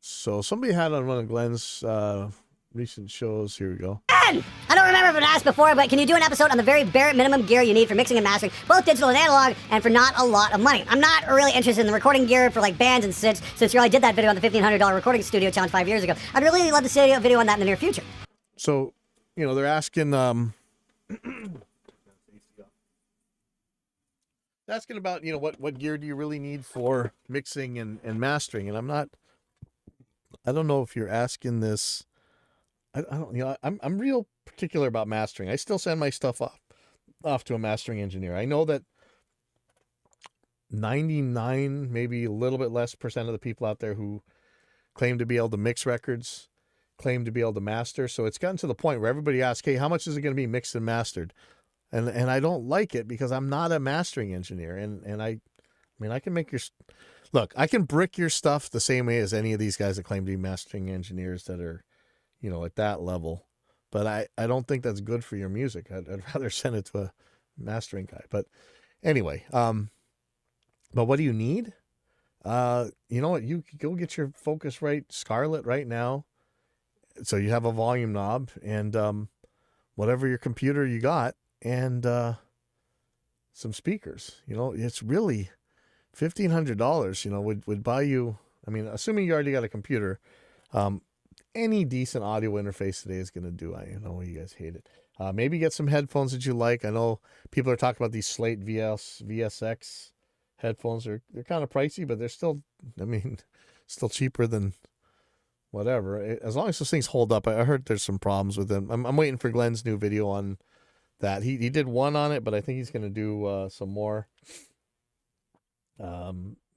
so somebody had on one of Glenn's recent shows. Here we go. I don't remember if it asked before, but can you do an episode on the very bare minimum gear you need for mixing and mastering, both digital and analog, and for not a lot of money? I'm not really interested in the recording gear for like bands and since you already did that video on the $1,500 recording studio challenge 5 years ago. I'd really love to see a video on that in the near future. So, you know, they're asking asking about, you know, what gear do you really need for mixing and mastering? And I don't know if you're asking this. I don't, you know, I'm real particular about mastering. I still send my stuff off to a mastering engineer. I know that 99, maybe a little bit less % of the people out there who claim to be able to mix records claim to be able to master. So it's gotten to the point where everybody asks, hey, how much is it going to be mixed and mastered? And I don't like it because I'm not a mastering engineer. And I mean, I can make look, I can brick your stuff the same way as any of these guys that claim to be mastering engineers that are, you know, at that level. But I don't think that's good for your music. I'd rather send it to a mastering guy. But anyway, but what do you need? You know what? You go get your Focusrite Scarlett right now. So you have a volume knob and whatever your computer you got and some speakers. You know, it's really $1,500, you know, would buy you, I mean, assuming you already got a computer, any decent audio interface today is going to do. I know you guys hate it. Maybe get some headphones that you like. I know people are talking about these Slate VSX headphones. They're kind of pricey, but they're still, I mean, still cheaper than whatever. As long as those things hold up. I heard there's some problems with them. I'm waiting for Glenn's new video on that. He did one on it, but I think he's going to do some more.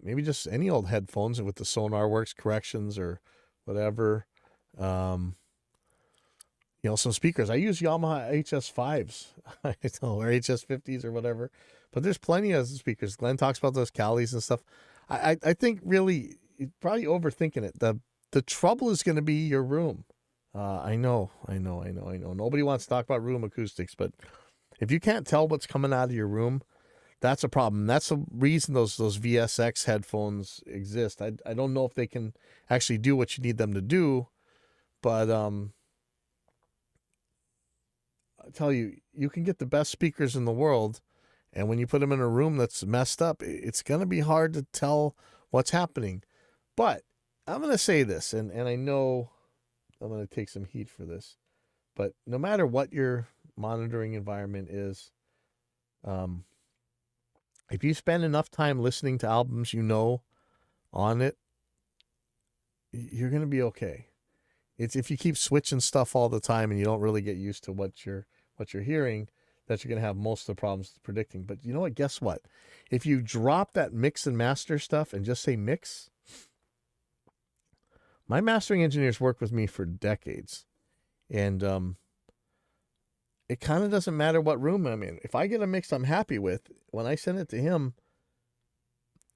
Maybe just any old headphones with the SonarWorks corrections or whatever. You know, some speakers. I use Yamaha HS5s, or HS50s or whatever, but there's plenty of speakers. Glenn talks about those Calis and stuff. I think really you're probably overthinking it. The trouble is going to be your room. I know. Nobody wants to talk about room acoustics, but if you can't tell what's coming out of your room, that's a problem. That's the reason those VSX headphones exist. I don't know if they can actually do what you need them to do, but I tell you, you can get the best speakers in the world, and when you put them in a room that's messed up, it's going to be hard to tell what's happening. But I'm going to say this, and I know I'm going to take some heat for this, but no matter what your monitoring environment is, if you spend enough time listening to albums you know on it, you're going to be okay. It's if you keep switching stuff all the time and you don't really get used to what you're hearing, that you're going to have most of the problems predicting. But you know what? Guess what? If you drop that mix and master stuff and just say mix, my mastering engineers work with me for decades. And it kind of doesn't matter what room I'm in. If I get a mix I'm happy with, when I send it to him,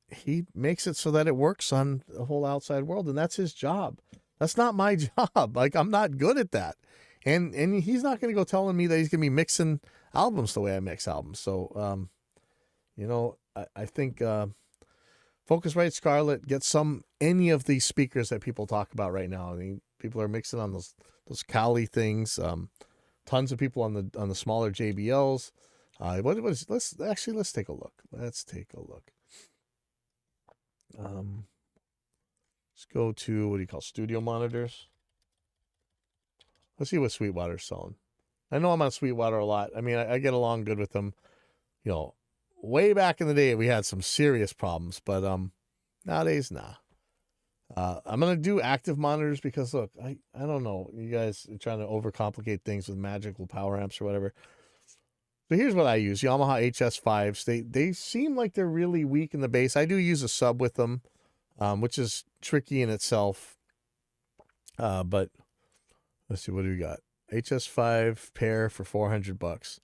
he makes it so that it works on the whole outside world, and that's his job. That's not my job. Like, I'm not good at that. And he's not going to go telling me that he's going to be mixing albums the way I mix albums. So, I think Focusrite Scarlett, get any of these speakers that people talk about right now. I mean, people are mixing on those Kali things. Tons of people on the smaller JBLs. Let's take a look. Let's go to, what do you call, studio monitors. Let's see what Sweetwater's selling. I know I'm on Sweetwater a lot. I mean, I get along good with them. Way back in the day, we had some serious problems, but nowadays, nah. I'm going to do active monitors because, look, I don't know. You guys are trying to overcomplicate things with magical power amps or whatever. So here's what I use. Yamaha HS5s. They seem like they're really weak in the bass. I do use a sub with them, which is tricky in itself. But let's see, what do we got? HS5 pair for $400.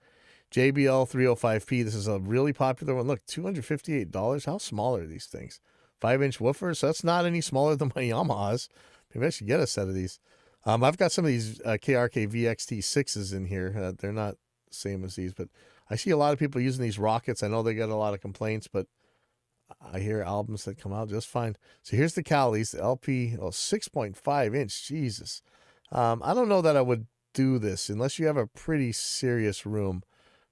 JBL 305P. This is a really popular one. Look, $258. How small are these things? 5-inch woofers. So that's not any smaller than my Yamahas. Maybe I should get a set of these. I've got some of these KRK VXT6s in here. They're not the same as these, but I see a lot of people using these Rockets. I know they get a lot of complaints, but I hear albums that come out just fine. So here's the Kalis, the LP, 6.5 inch. Jesus. I don't know that I would do this unless you have a pretty serious room.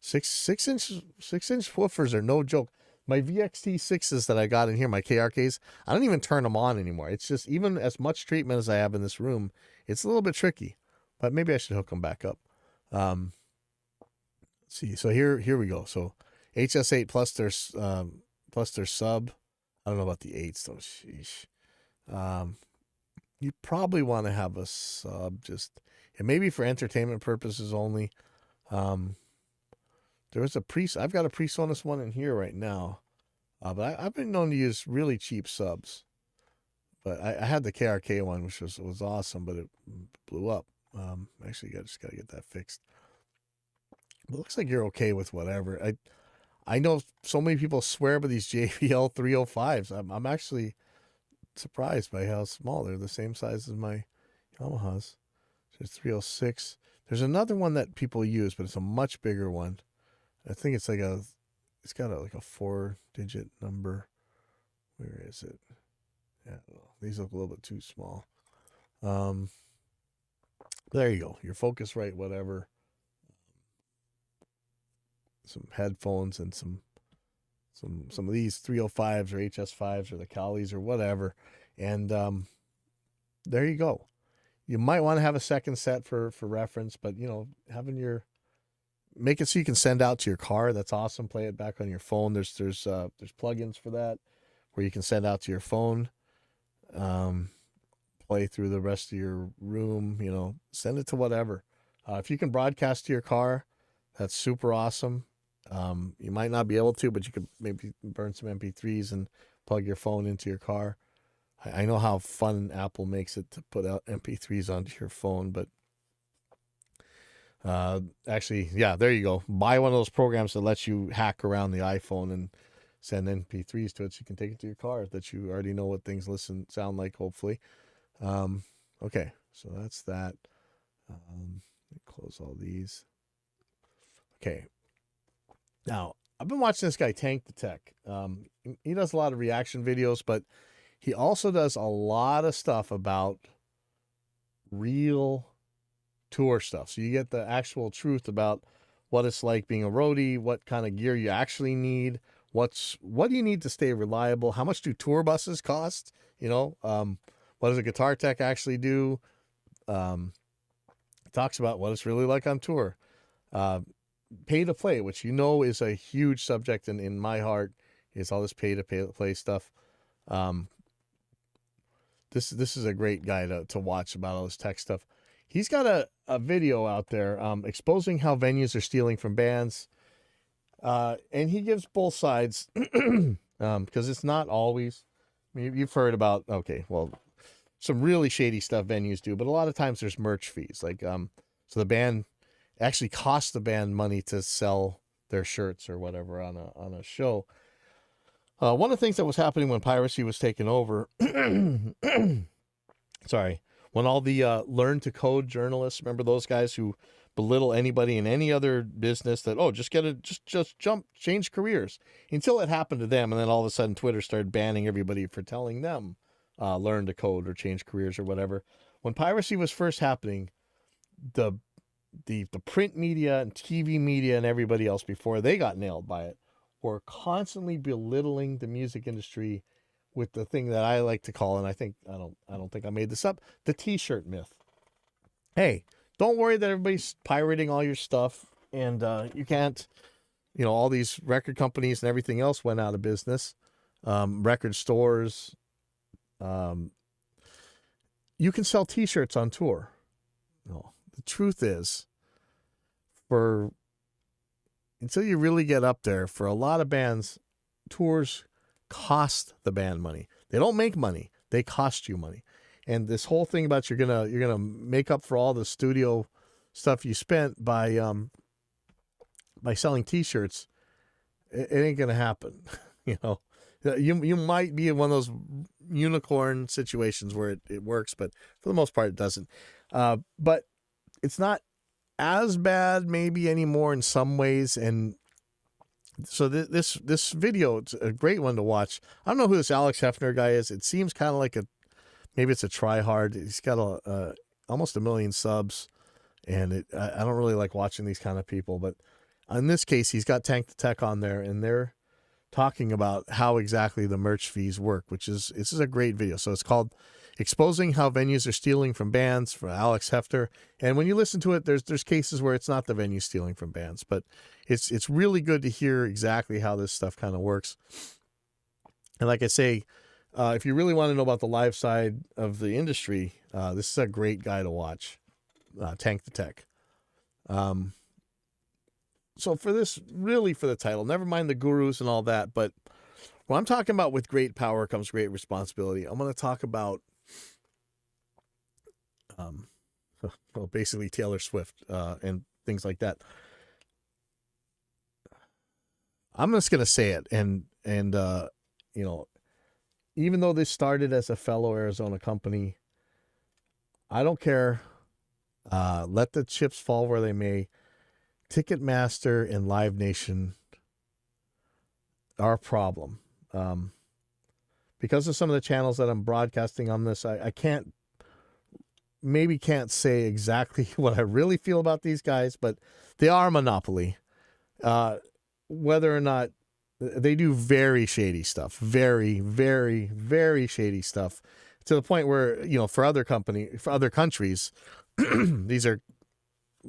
Six inch woofers are no joke. My VXT6s that I got in here, my KRKs, I don't even turn them on anymore. It's just, even as much treatment as I have in this room, it's a little bit tricky. But maybe I should hook them back up. Let's see. So here we go. So HS8 plus their sub. I don't know about the 8s though. Sheesh. You probably want to have a sub, just, and maybe for entertainment purposes only. I've got a PreSonus one in here right now, but I've been known to use really cheap subs. But I had the KRK one, which was awesome, but it blew up. Actually, just got to get that fixed. It looks like you're okay with whatever. I know so many people swear by these JBL 305s. I'm actually surprised by how small they're. The same size as my Yamahas. There's 306. There's another one that people use, but it's a much bigger one. I think it's got a 4-digit number. Where is it? Yeah, these look a little bit too small. There you go. Your Focusrite, whatever. Some headphones and some of these 305s or HS5s or the Kalis or whatever. And there you go. You might want to have a second set for reference, but make it so you can send out to your car. That's awesome. Play it back on your phone. There's plugins for that where you can send out to your phone. Play through the rest of your room. Send it to whatever. If you can broadcast to your car, that's super awesome. You might not be able to, but you could maybe burn some MP3s and plug your phone into your car. I know how fun Apple makes it to put out MP3s onto your phone, but actually, yeah, there you go. Buy one of those programs that lets you hack around the iPhone and send MP3s to it so you can take it to your car that you already know what things sound like, hopefully. Okay, so that's that. Close all these. Okay. Now, I've been watching this guy, Tank the Tech. He does a lot of reaction videos, but he also does a lot of stuff about real tour stuff. So you get the actual truth about what it's like being a roadie, what kind of gear you actually need, what do you need to stay reliable, how much do tour buses cost, what does a guitar tech actually do? Talks about what it's really like on tour. Pay to play, which is a huge subject in my heart, is all this pay to play stuff. This is a great guy to watch about all this tech stuff. He's got a video out there exposing how venues are stealing from bands. And he gives both sides because it's not always. You've heard about, some really shady stuff venues do, but a lot of times there's merch fees. Like, so the band actually cost the band money to sell their shirts or whatever on a show. One of the things that was happening when piracy was taken over, sorry, when all the learn to code journalists, remember those guys who belittle anybody in any other business that, oh, just jump, change careers, until it happened to them. And then all of a sudden Twitter started banning everybody for telling them learn to code or change careers or whatever. When piracy was first happening, the print media and TV media and everybody else before they got nailed by it were constantly belittling the music industry with the thing that I like to call, and I don't think I made this up, the t-shirt myth. Hey, don't worry that everybody's pirating all your stuff and you can't, all these record companies and everything else went out of business. Record stores. You can sell t-shirts on tour. No, the truth is, until you really get up there, for a lot of bands, tours cost the band money. They don't make money. They cost you money. And this whole thing about you're gonna make up for all the studio stuff you spent by selling t-shirts, it ain't gonna happen. You might be in one of those unicorn situations where it works, but for the most part it doesn't. But it's not as bad maybe anymore in some ways. And so this video, it's a great one to watch. I don't know who this Alex Hefner guy is. It seems kind of like maybe it's a try hard. He's got almost 1 million subs, and I don't really like watching these kind of people, but in this case, he's got Tank the Tech on there, and they're talking about how exactly the merch fees work, this is a great video. So it's called Exposing How Venues Are Stealing from Bands, for Alex Hefner. And when you listen to it, there's cases where it's not the venue stealing from bands, but it's really good to hear exactly how this stuff kind of works. And like I say, if you really want to know about the live side of the industry, this is a great guy to watch, Tank the Tech. So for the title, never mind the gurus and all that, but when I'm talking about with great power comes great responsibility, I'm going to talk about basically Taylor Swift and things like that. I'm just going to say it, and even though this started as a fellow Arizona company, I don't care. Let the chips fall where they may. Ticketmaster and Live Nation are a problem. Because of some of the channels that I'm broadcasting on this, I can't say exactly what I really feel about these guys, but they are a monopoly. Whether or not they do very shady stuff, very, very, very shady stuff, to the point where, for other countries, these are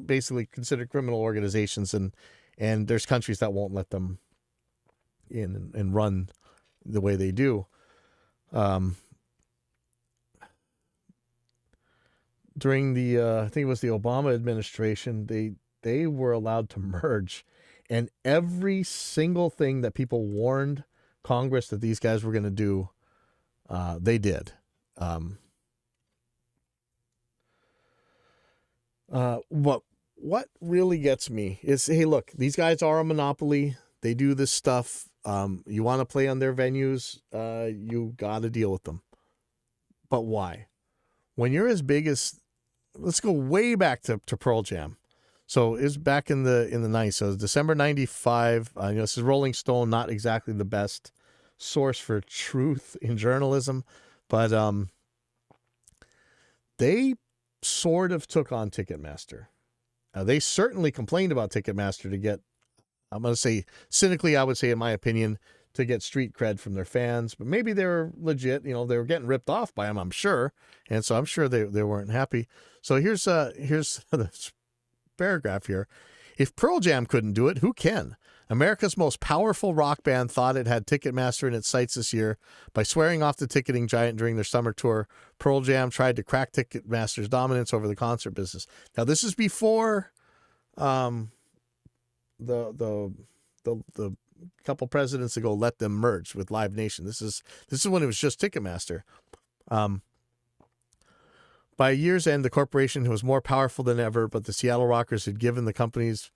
basically considered criminal organizations, and there's countries that won't let them in and run the way they do. During the I think it was the Obama administration, they were allowed to merge, and every single thing that people warned Congress that these guys were going to do, they did. What really gets me is, hey, look, these guys are a monopoly. They do this stuff. You want to play on their venues, you got to deal with them. But why? When you're as big as, let's go way back to Pearl Jam. So it's back in the 90s. So December 95. This is Rolling Stone, not exactly the best source for truth in journalism, but they sort of took on Ticketmaster. They certainly complained about Ticketmaster to get, I'm going to say cynically, I would say in my opinion, to get street cred from their fans, but maybe they were legit. They were getting ripped off by them, I'm sure. And so I'm sure they weren't happy. So here's the paragraph here. If Pearl Jam couldn't do it, who can? America's most powerful rock band thought it had Ticketmaster in its sights this year. By swearing off the ticketing giant during their summer tour, Pearl Jam tried to crack Ticketmaster's dominance over the concert business. Now, this is before the couple presidents ago let them merge with Live Nation. This is when it was just Ticketmaster. By year's end, the corporation was more powerful than ever, but the Seattle Rockers had given the companies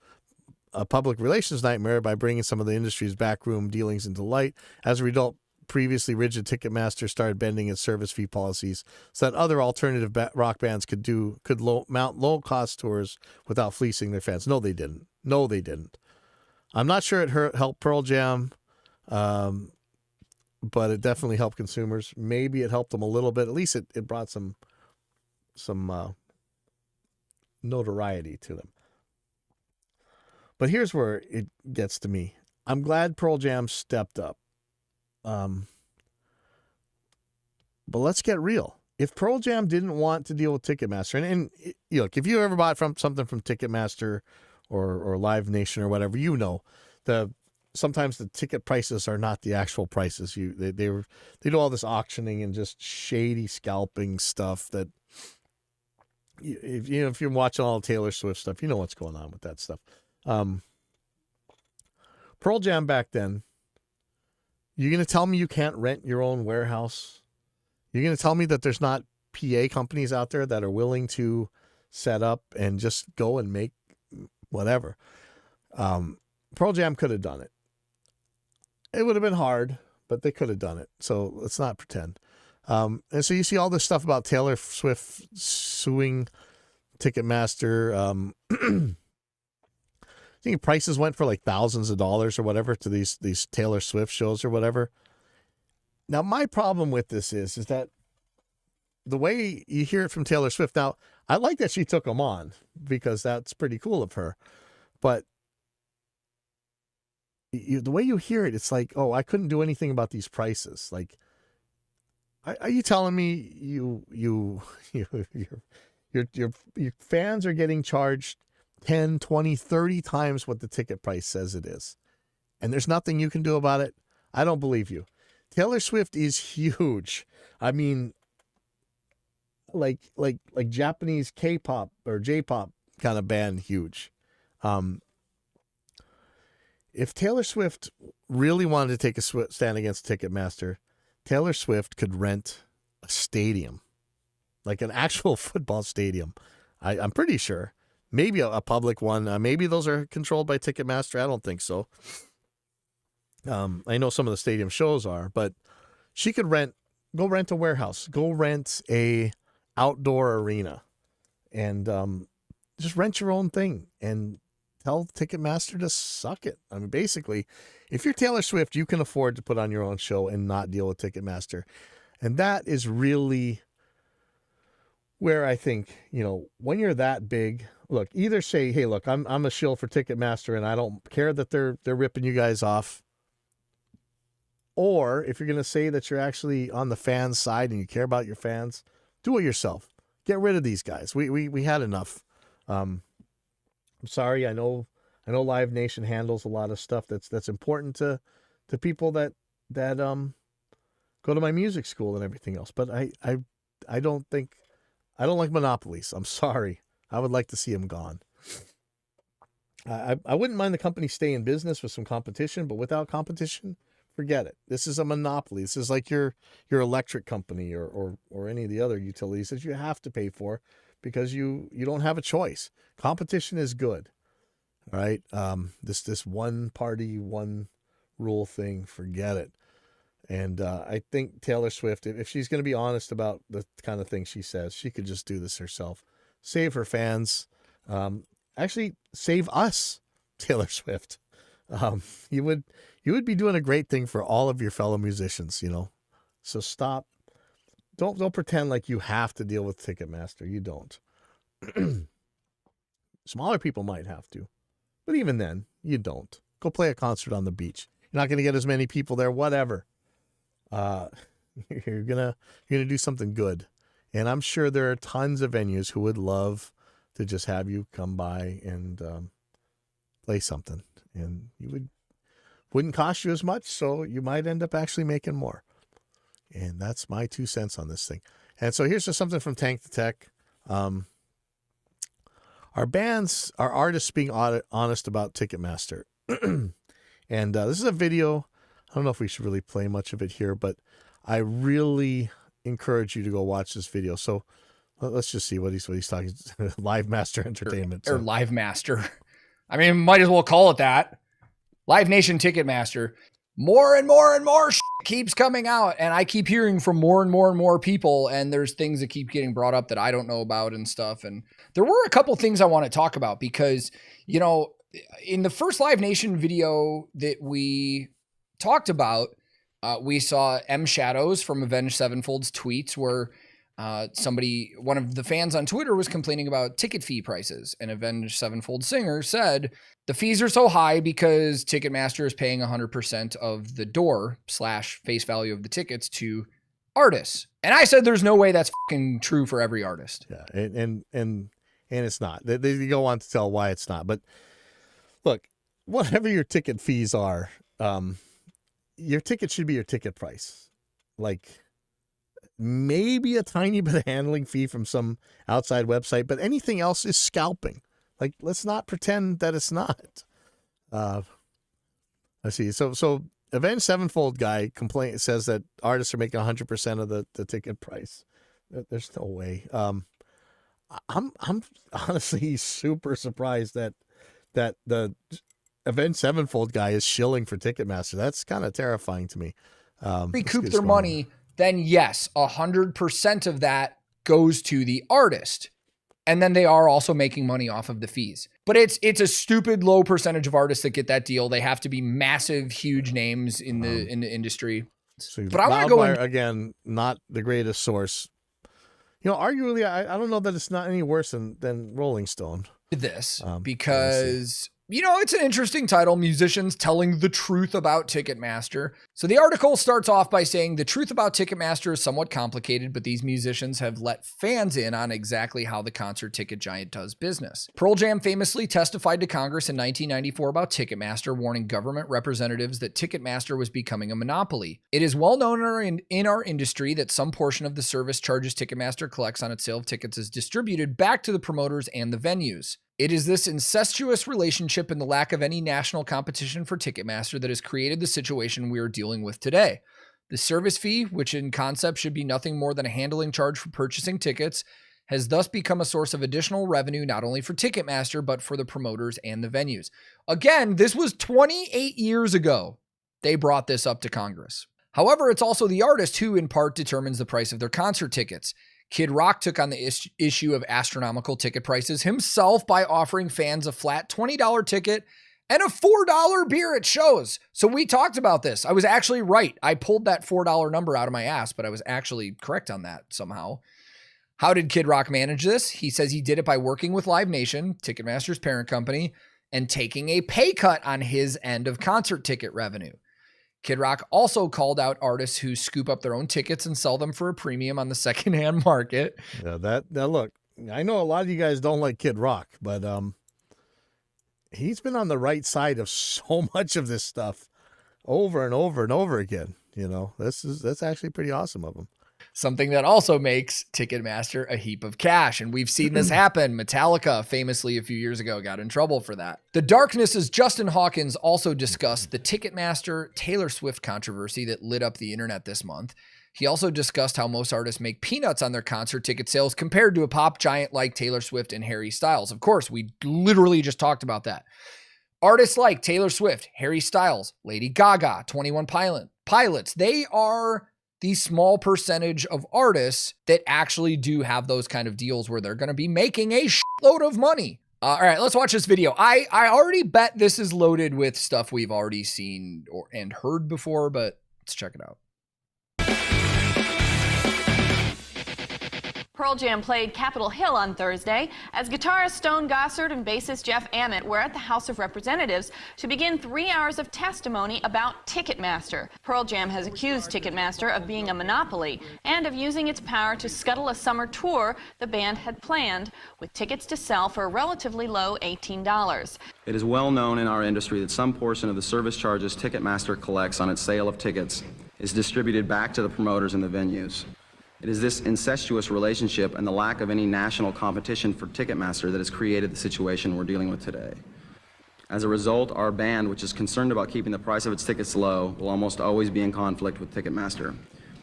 a public relations nightmare by bringing some of the industry's backroom dealings into light. As a result, previously rigid Ticketmaster started bending its service fee policies so that other alternative rock bands could mount low-cost tours without fleecing their fans. No, they didn't. No, they didn't. I'm not sure it helped Pearl Jam, but it definitely helped consumers. Maybe it helped them a little bit. At least it brought some notoriety to them. But here's where it gets to me. I'm glad Pearl Jam stepped up. But let's get real. If Pearl Jam didn't want to deal with Ticketmaster, and look, if you ever bought something from Ticketmaster or Live Nation or whatever, sometimes the ticket prices are not the actual prices. They do all this auctioning and just shady scalping stuff that if you're watching all the Taylor Swift stuff, you know what's going on with that stuff. Pearl Jam back then, you're going to tell me you can't rent your own warehouse? You're going to tell me that there's not PA companies out there that are willing to set up and just go and make whatever? Pearl Jam could have done it. It would have been hard, but they could have done it. So let's not pretend. And so you see all this stuff about Taylor Swift suing Ticketmaster. I think prices went for like thousands of dollars or whatever to these Taylor Swift shows or whatever. Now, my problem with this is that the way you hear it from Taylor Swift, now, I like that she took them on because that's pretty cool of her. But the way you hear it, it's like, oh, I couldn't do anything about these prices. Like, are you telling me your fans are getting charged 10, 20, 30 times what the ticket price says it is, and there's nothing you can do about it? I don't believe you. Taylor Swift is huge. I mean, like Japanese K-pop or J-pop kind of band huge. If Taylor Swift really wanted to take a stand against Ticketmaster, Taylor Swift could rent a stadium, like an actual football stadium. I'm pretty sure. Maybe a public one. Maybe those are controlled by Ticketmaster. I don't think so. I know some of the stadium shows are, but she could go rent a warehouse, go rent a outdoor arena, and just rent your own thing and tell Ticketmaster to suck it. I mean, basically, if you're Taylor Swift, you can afford to put on your own show and not deal with Ticketmaster. And that is really where I think, when you're that big, look, either say, hey, look, I'm a shill for Ticketmaster and I don't care that they're ripping you guys off. Or if you're going to say that you're actually on the fans' side and you care about your fans, do it yourself. Get rid of these guys. We had enough. I'm sorry. I know Live Nation handles a lot of stuff that's important to people that go to my music school and everything else. But I don't like monopolies. I'm sorry. I would like to see them gone. I wouldn't mind the company stay in business with some competition, but without competition, forget it. This is a monopoly. This is like your electric company or any of the other utilities that you have to pay for because you don't have a choice. Competition is good. All right. This one party, one rule thing, forget it. And I think Taylor Swift, if she's going to be honest about the kind of things she says, she could just do this herself. Save her fans. Actually, save us, Taylor Swift. You would be doing a great thing for all of your fellow musicians, So stop. Don't pretend like you have to deal with Ticketmaster. You don't. Smaller people might have to. But even then, you don't. Go play a concert on the beach. You're not going to get as many people there, whatever. You're gonna do something good. And I'm sure there are tons of venues who would love to just have you come by and play something. And wouldn't cost you as much, so you might end up actually making more. And that's my 2 cents on this thing. And so here's just something from Tank the Tech. Our artists being honest about Ticketmaster. And this is a video. I don't know if we should really play much of it here, but I really encourage you to go watch this video. So Let's just see what he's talking. Live Master Entertainment. Or Live Master. I mean, might as well call it that. Live Nation Ticketmaster. More and more keeps coming out, and I keep hearing from more and more people, and there's things that keep getting brought up that I don't know about and stuff. And there were a couple things I want to talk about because, you know, in the first Live Nation video that we talked about, we saw M Shadows from Avenged Sevenfold's tweets where one of the fans on Twitter was complaining about ticket fee prices, and Avenged Sevenfold Singer said the fees are so high because Ticketmaster is paying 100% of the door / face value of the tickets to artists. And I said, there's no way that's fucking true for every artist. Yeah. And it's not. They go on to tell why it's not, but look, whatever your ticket fees are, your ticket should be your ticket price. Like, maybe a tiny bit of handling fee from some outside website, but anything else is scalping. Like, let's not pretend that it's not. Let's see. So Avenged Sevenfold guy says that artists are making 100% of the ticket price. There's no way. I'm honestly super surprised that the Avenged Sevenfold guy is shilling for Ticketmaster. That's kind of terrifying to me. Recoup their money, then yes, 100% of that goes to the artist. And then they are also making money off of the fees. But it's a stupid low percentage of artists that get that deal. They have to be massive, huge names in the industry. So but I want to go again, not the greatest source. You know, arguably, I don't know that it's not any worse than Rolling Stone. This because, you know, it's an interesting title, Musicians Telling the Truth About Ticketmaster. So the article starts off by saying the truth about Ticketmaster is somewhat complicated, but these musicians have let fans in on exactly how the concert ticket giant does business. Pearl Jam famously testified to Congress in 1994 about Ticketmaster, warning government representatives that Ticketmaster was becoming a monopoly. It is well known in our industry that some portion of the service charges Ticketmaster collects on its sale of tickets is distributed back to the promoters and the venues. It is this incestuous relationship and the lack of any national competition for Ticketmaster that has created the situation we are dealing with today. The service fee, which in concept should be nothing more than a handling charge for purchasing tickets, has thus become a source of additional revenue not only for Ticketmaster, but for the promoters and the venues. Again, this was 28 years ago they brought this up to Congress. However, it's also the artist who, in part, determines the price of their concert tickets. Kid Rock took on the issue of astronomical ticket prices himself by offering fans a flat $20 ticket and a $4 beer at shows. So we talked about this. I was actually right. I pulled that $4 number out of my ass, but I was actually correct on that somehow. How did Kid Rock manage this? He says he did it by working with Live Nation, Ticketmaster's parent company, and taking a pay cut on his end of concert ticket revenue. Kid Rock also called out artists who scoop up their own tickets and sell them for a premium on the secondhand market. Yeah, now look, I know a lot of you guys don't like Kid Rock, but he's been on the right side of so much of this stuff over and over and over again. You know, that's actually pretty awesome of him. Something that also makes Ticketmaster a heap of cash. And we've seen this happen. Metallica famously a few years ago got in trouble for that. The Darkness's Justin Hawkins also discussed the Ticketmaster Taylor Swift controversy that lit up the internet this month. He also discussed how most artists make peanuts on their concert ticket sales compared to a pop giant like Taylor Swift and Harry Styles. Of course, we literally just talked about that. Artists like Taylor Swift, Harry Styles, Lady Gaga, 21 Pilots, they are the small percentage of artists that actually do have those kind of deals where they're going to be making a shitload of money. All right, let's watch this video. I already bet this is loaded with stuff we've already seen and heard before, but let's check it out. Pearl Jam played Capitol Hill on Thursday as guitarist Stone Gossard and bassist Jeff Ament were at the House of Representatives to begin 3 hours of testimony about Ticketmaster. Pearl Jam has accused Ticketmaster of being a monopoly and of using its power to scuttle a summer tour the band had planned, with tickets to sell for a relatively low $18. It is well known in our industry that some portion of the service charges Ticketmaster collects on its sale of tickets is distributed back to the promoters and the venues. It is this incestuous relationship and the lack of any national competition for Ticketmaster that has created the situation we're dealing with today. As a result, our band, which is concerned about keeping the price of its tickets low, will almost always be in conflict with Ticketmaster.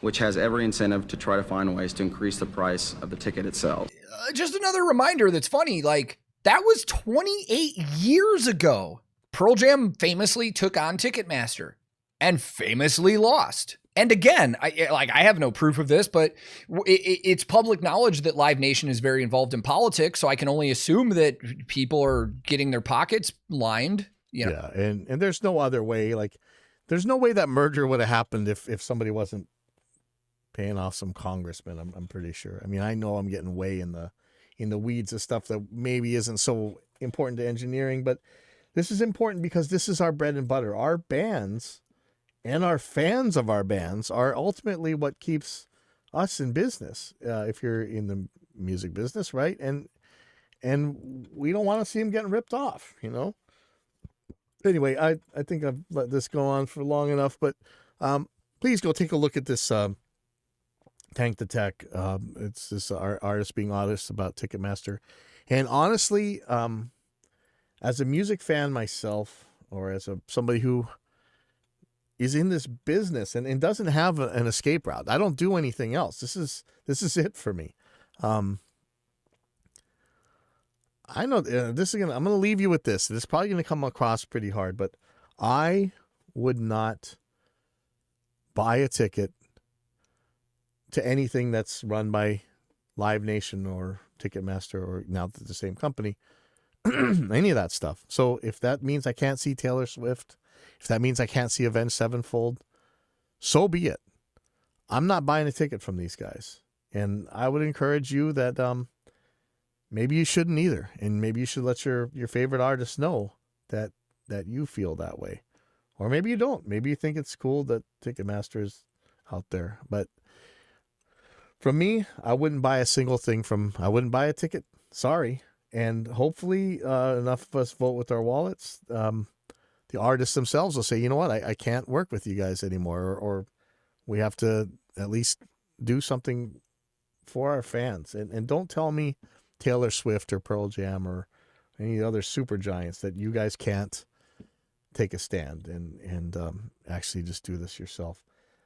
which has every incentive to try to find ways to increase the price of the ticket itself. Just another reminder that's funny, like that was 28 years ago. Pearl Jam famously took on Ticketmaster and famously lost. And again, I have no proof of this, but it's public knowledge that Live Nation is very involved in politics. So I can only assume that people are getting their pockets lined. You know? Yeah, and there's no other way. Like, there's no way that merger would have happened if somebody wasn't paying off some congressman. I'm pretty sure. I mean, I know I'm getting way in the weeds of stuff that maybe isn't so important to engineering, but this is important because this is our bread and butter. Our bands and our fans of our bands are ultimately what keeps us in business. If you're in the music business, right? And we don't want to see them getting ripped off, you know? Anyway, I think I've let this go on for long enough, but please go take a look at this Tank the Tech. It's this artist being honest about Ticketmaster. And honestly, as a music fan myself, or as somebody who is in this business and doesn't have an escape route, I don't do anything else. This is it for me. I know this is I'm going to leave you with this. This is probably going to come across pretty hard, but I would not buy a ticket to anything that's run by Live Nation or Ticketmaster, or now the same company, any of that stuff. So if that means I can't see Taylor Swift, if that means I can't see Avenged Sevenfold, so be it. I'm not buying a ticket from these guys. And I would encourage you that maybe you shouldn't either. And maybe you should let your favorite artist know that you feel that way. Or maybe you don't. Maybe you think it's cool that Ticketmaster is out there. But from me, I wouldn't buy a single thing I wouldn't buy a ticket. Sorry. And hopefully enough of us vote with our wallets. The artists themselves will say, you know what, I can't work with you guys anymore. Or we have to at least do something for our fans. And don't tell me Taylor Swift or Pearl Jam or any other super giants that you guys can't take a stand and actually just do this yourself.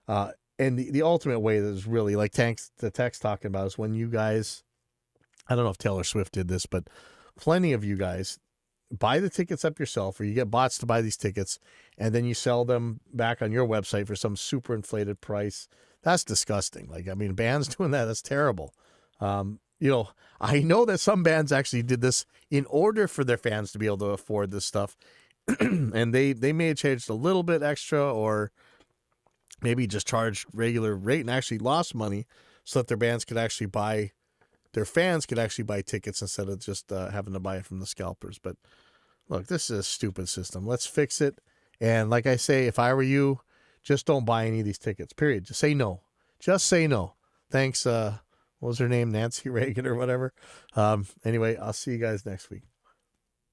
And the ultimate way that is really like the text talking about is when you guys, I don't know if Taylor Swift did this, but plenty of you guys buy the tickets up yourself, or you get bots to buy these tickets and then you sell them back on your website for some super inflated price. That's disgusting. Like, I mean, bands doing that's terrible. You know, I know that some bands actually did this in order for their fans to be able to afford this stuff. And they may have changed a little bit extra, or maybe just charged regular rate and actually lost money so that their fans could actually buy tickets instead of just having to buy it from the scalpers. But look, this is a stupid system. Let's fix it. And like I say, if I were you, just don't buy any of these tickets, period. Just say no. Just say no. Thanks. What was her name? Nancy Reagan or whatever. Anyway, I'll see you guys next week.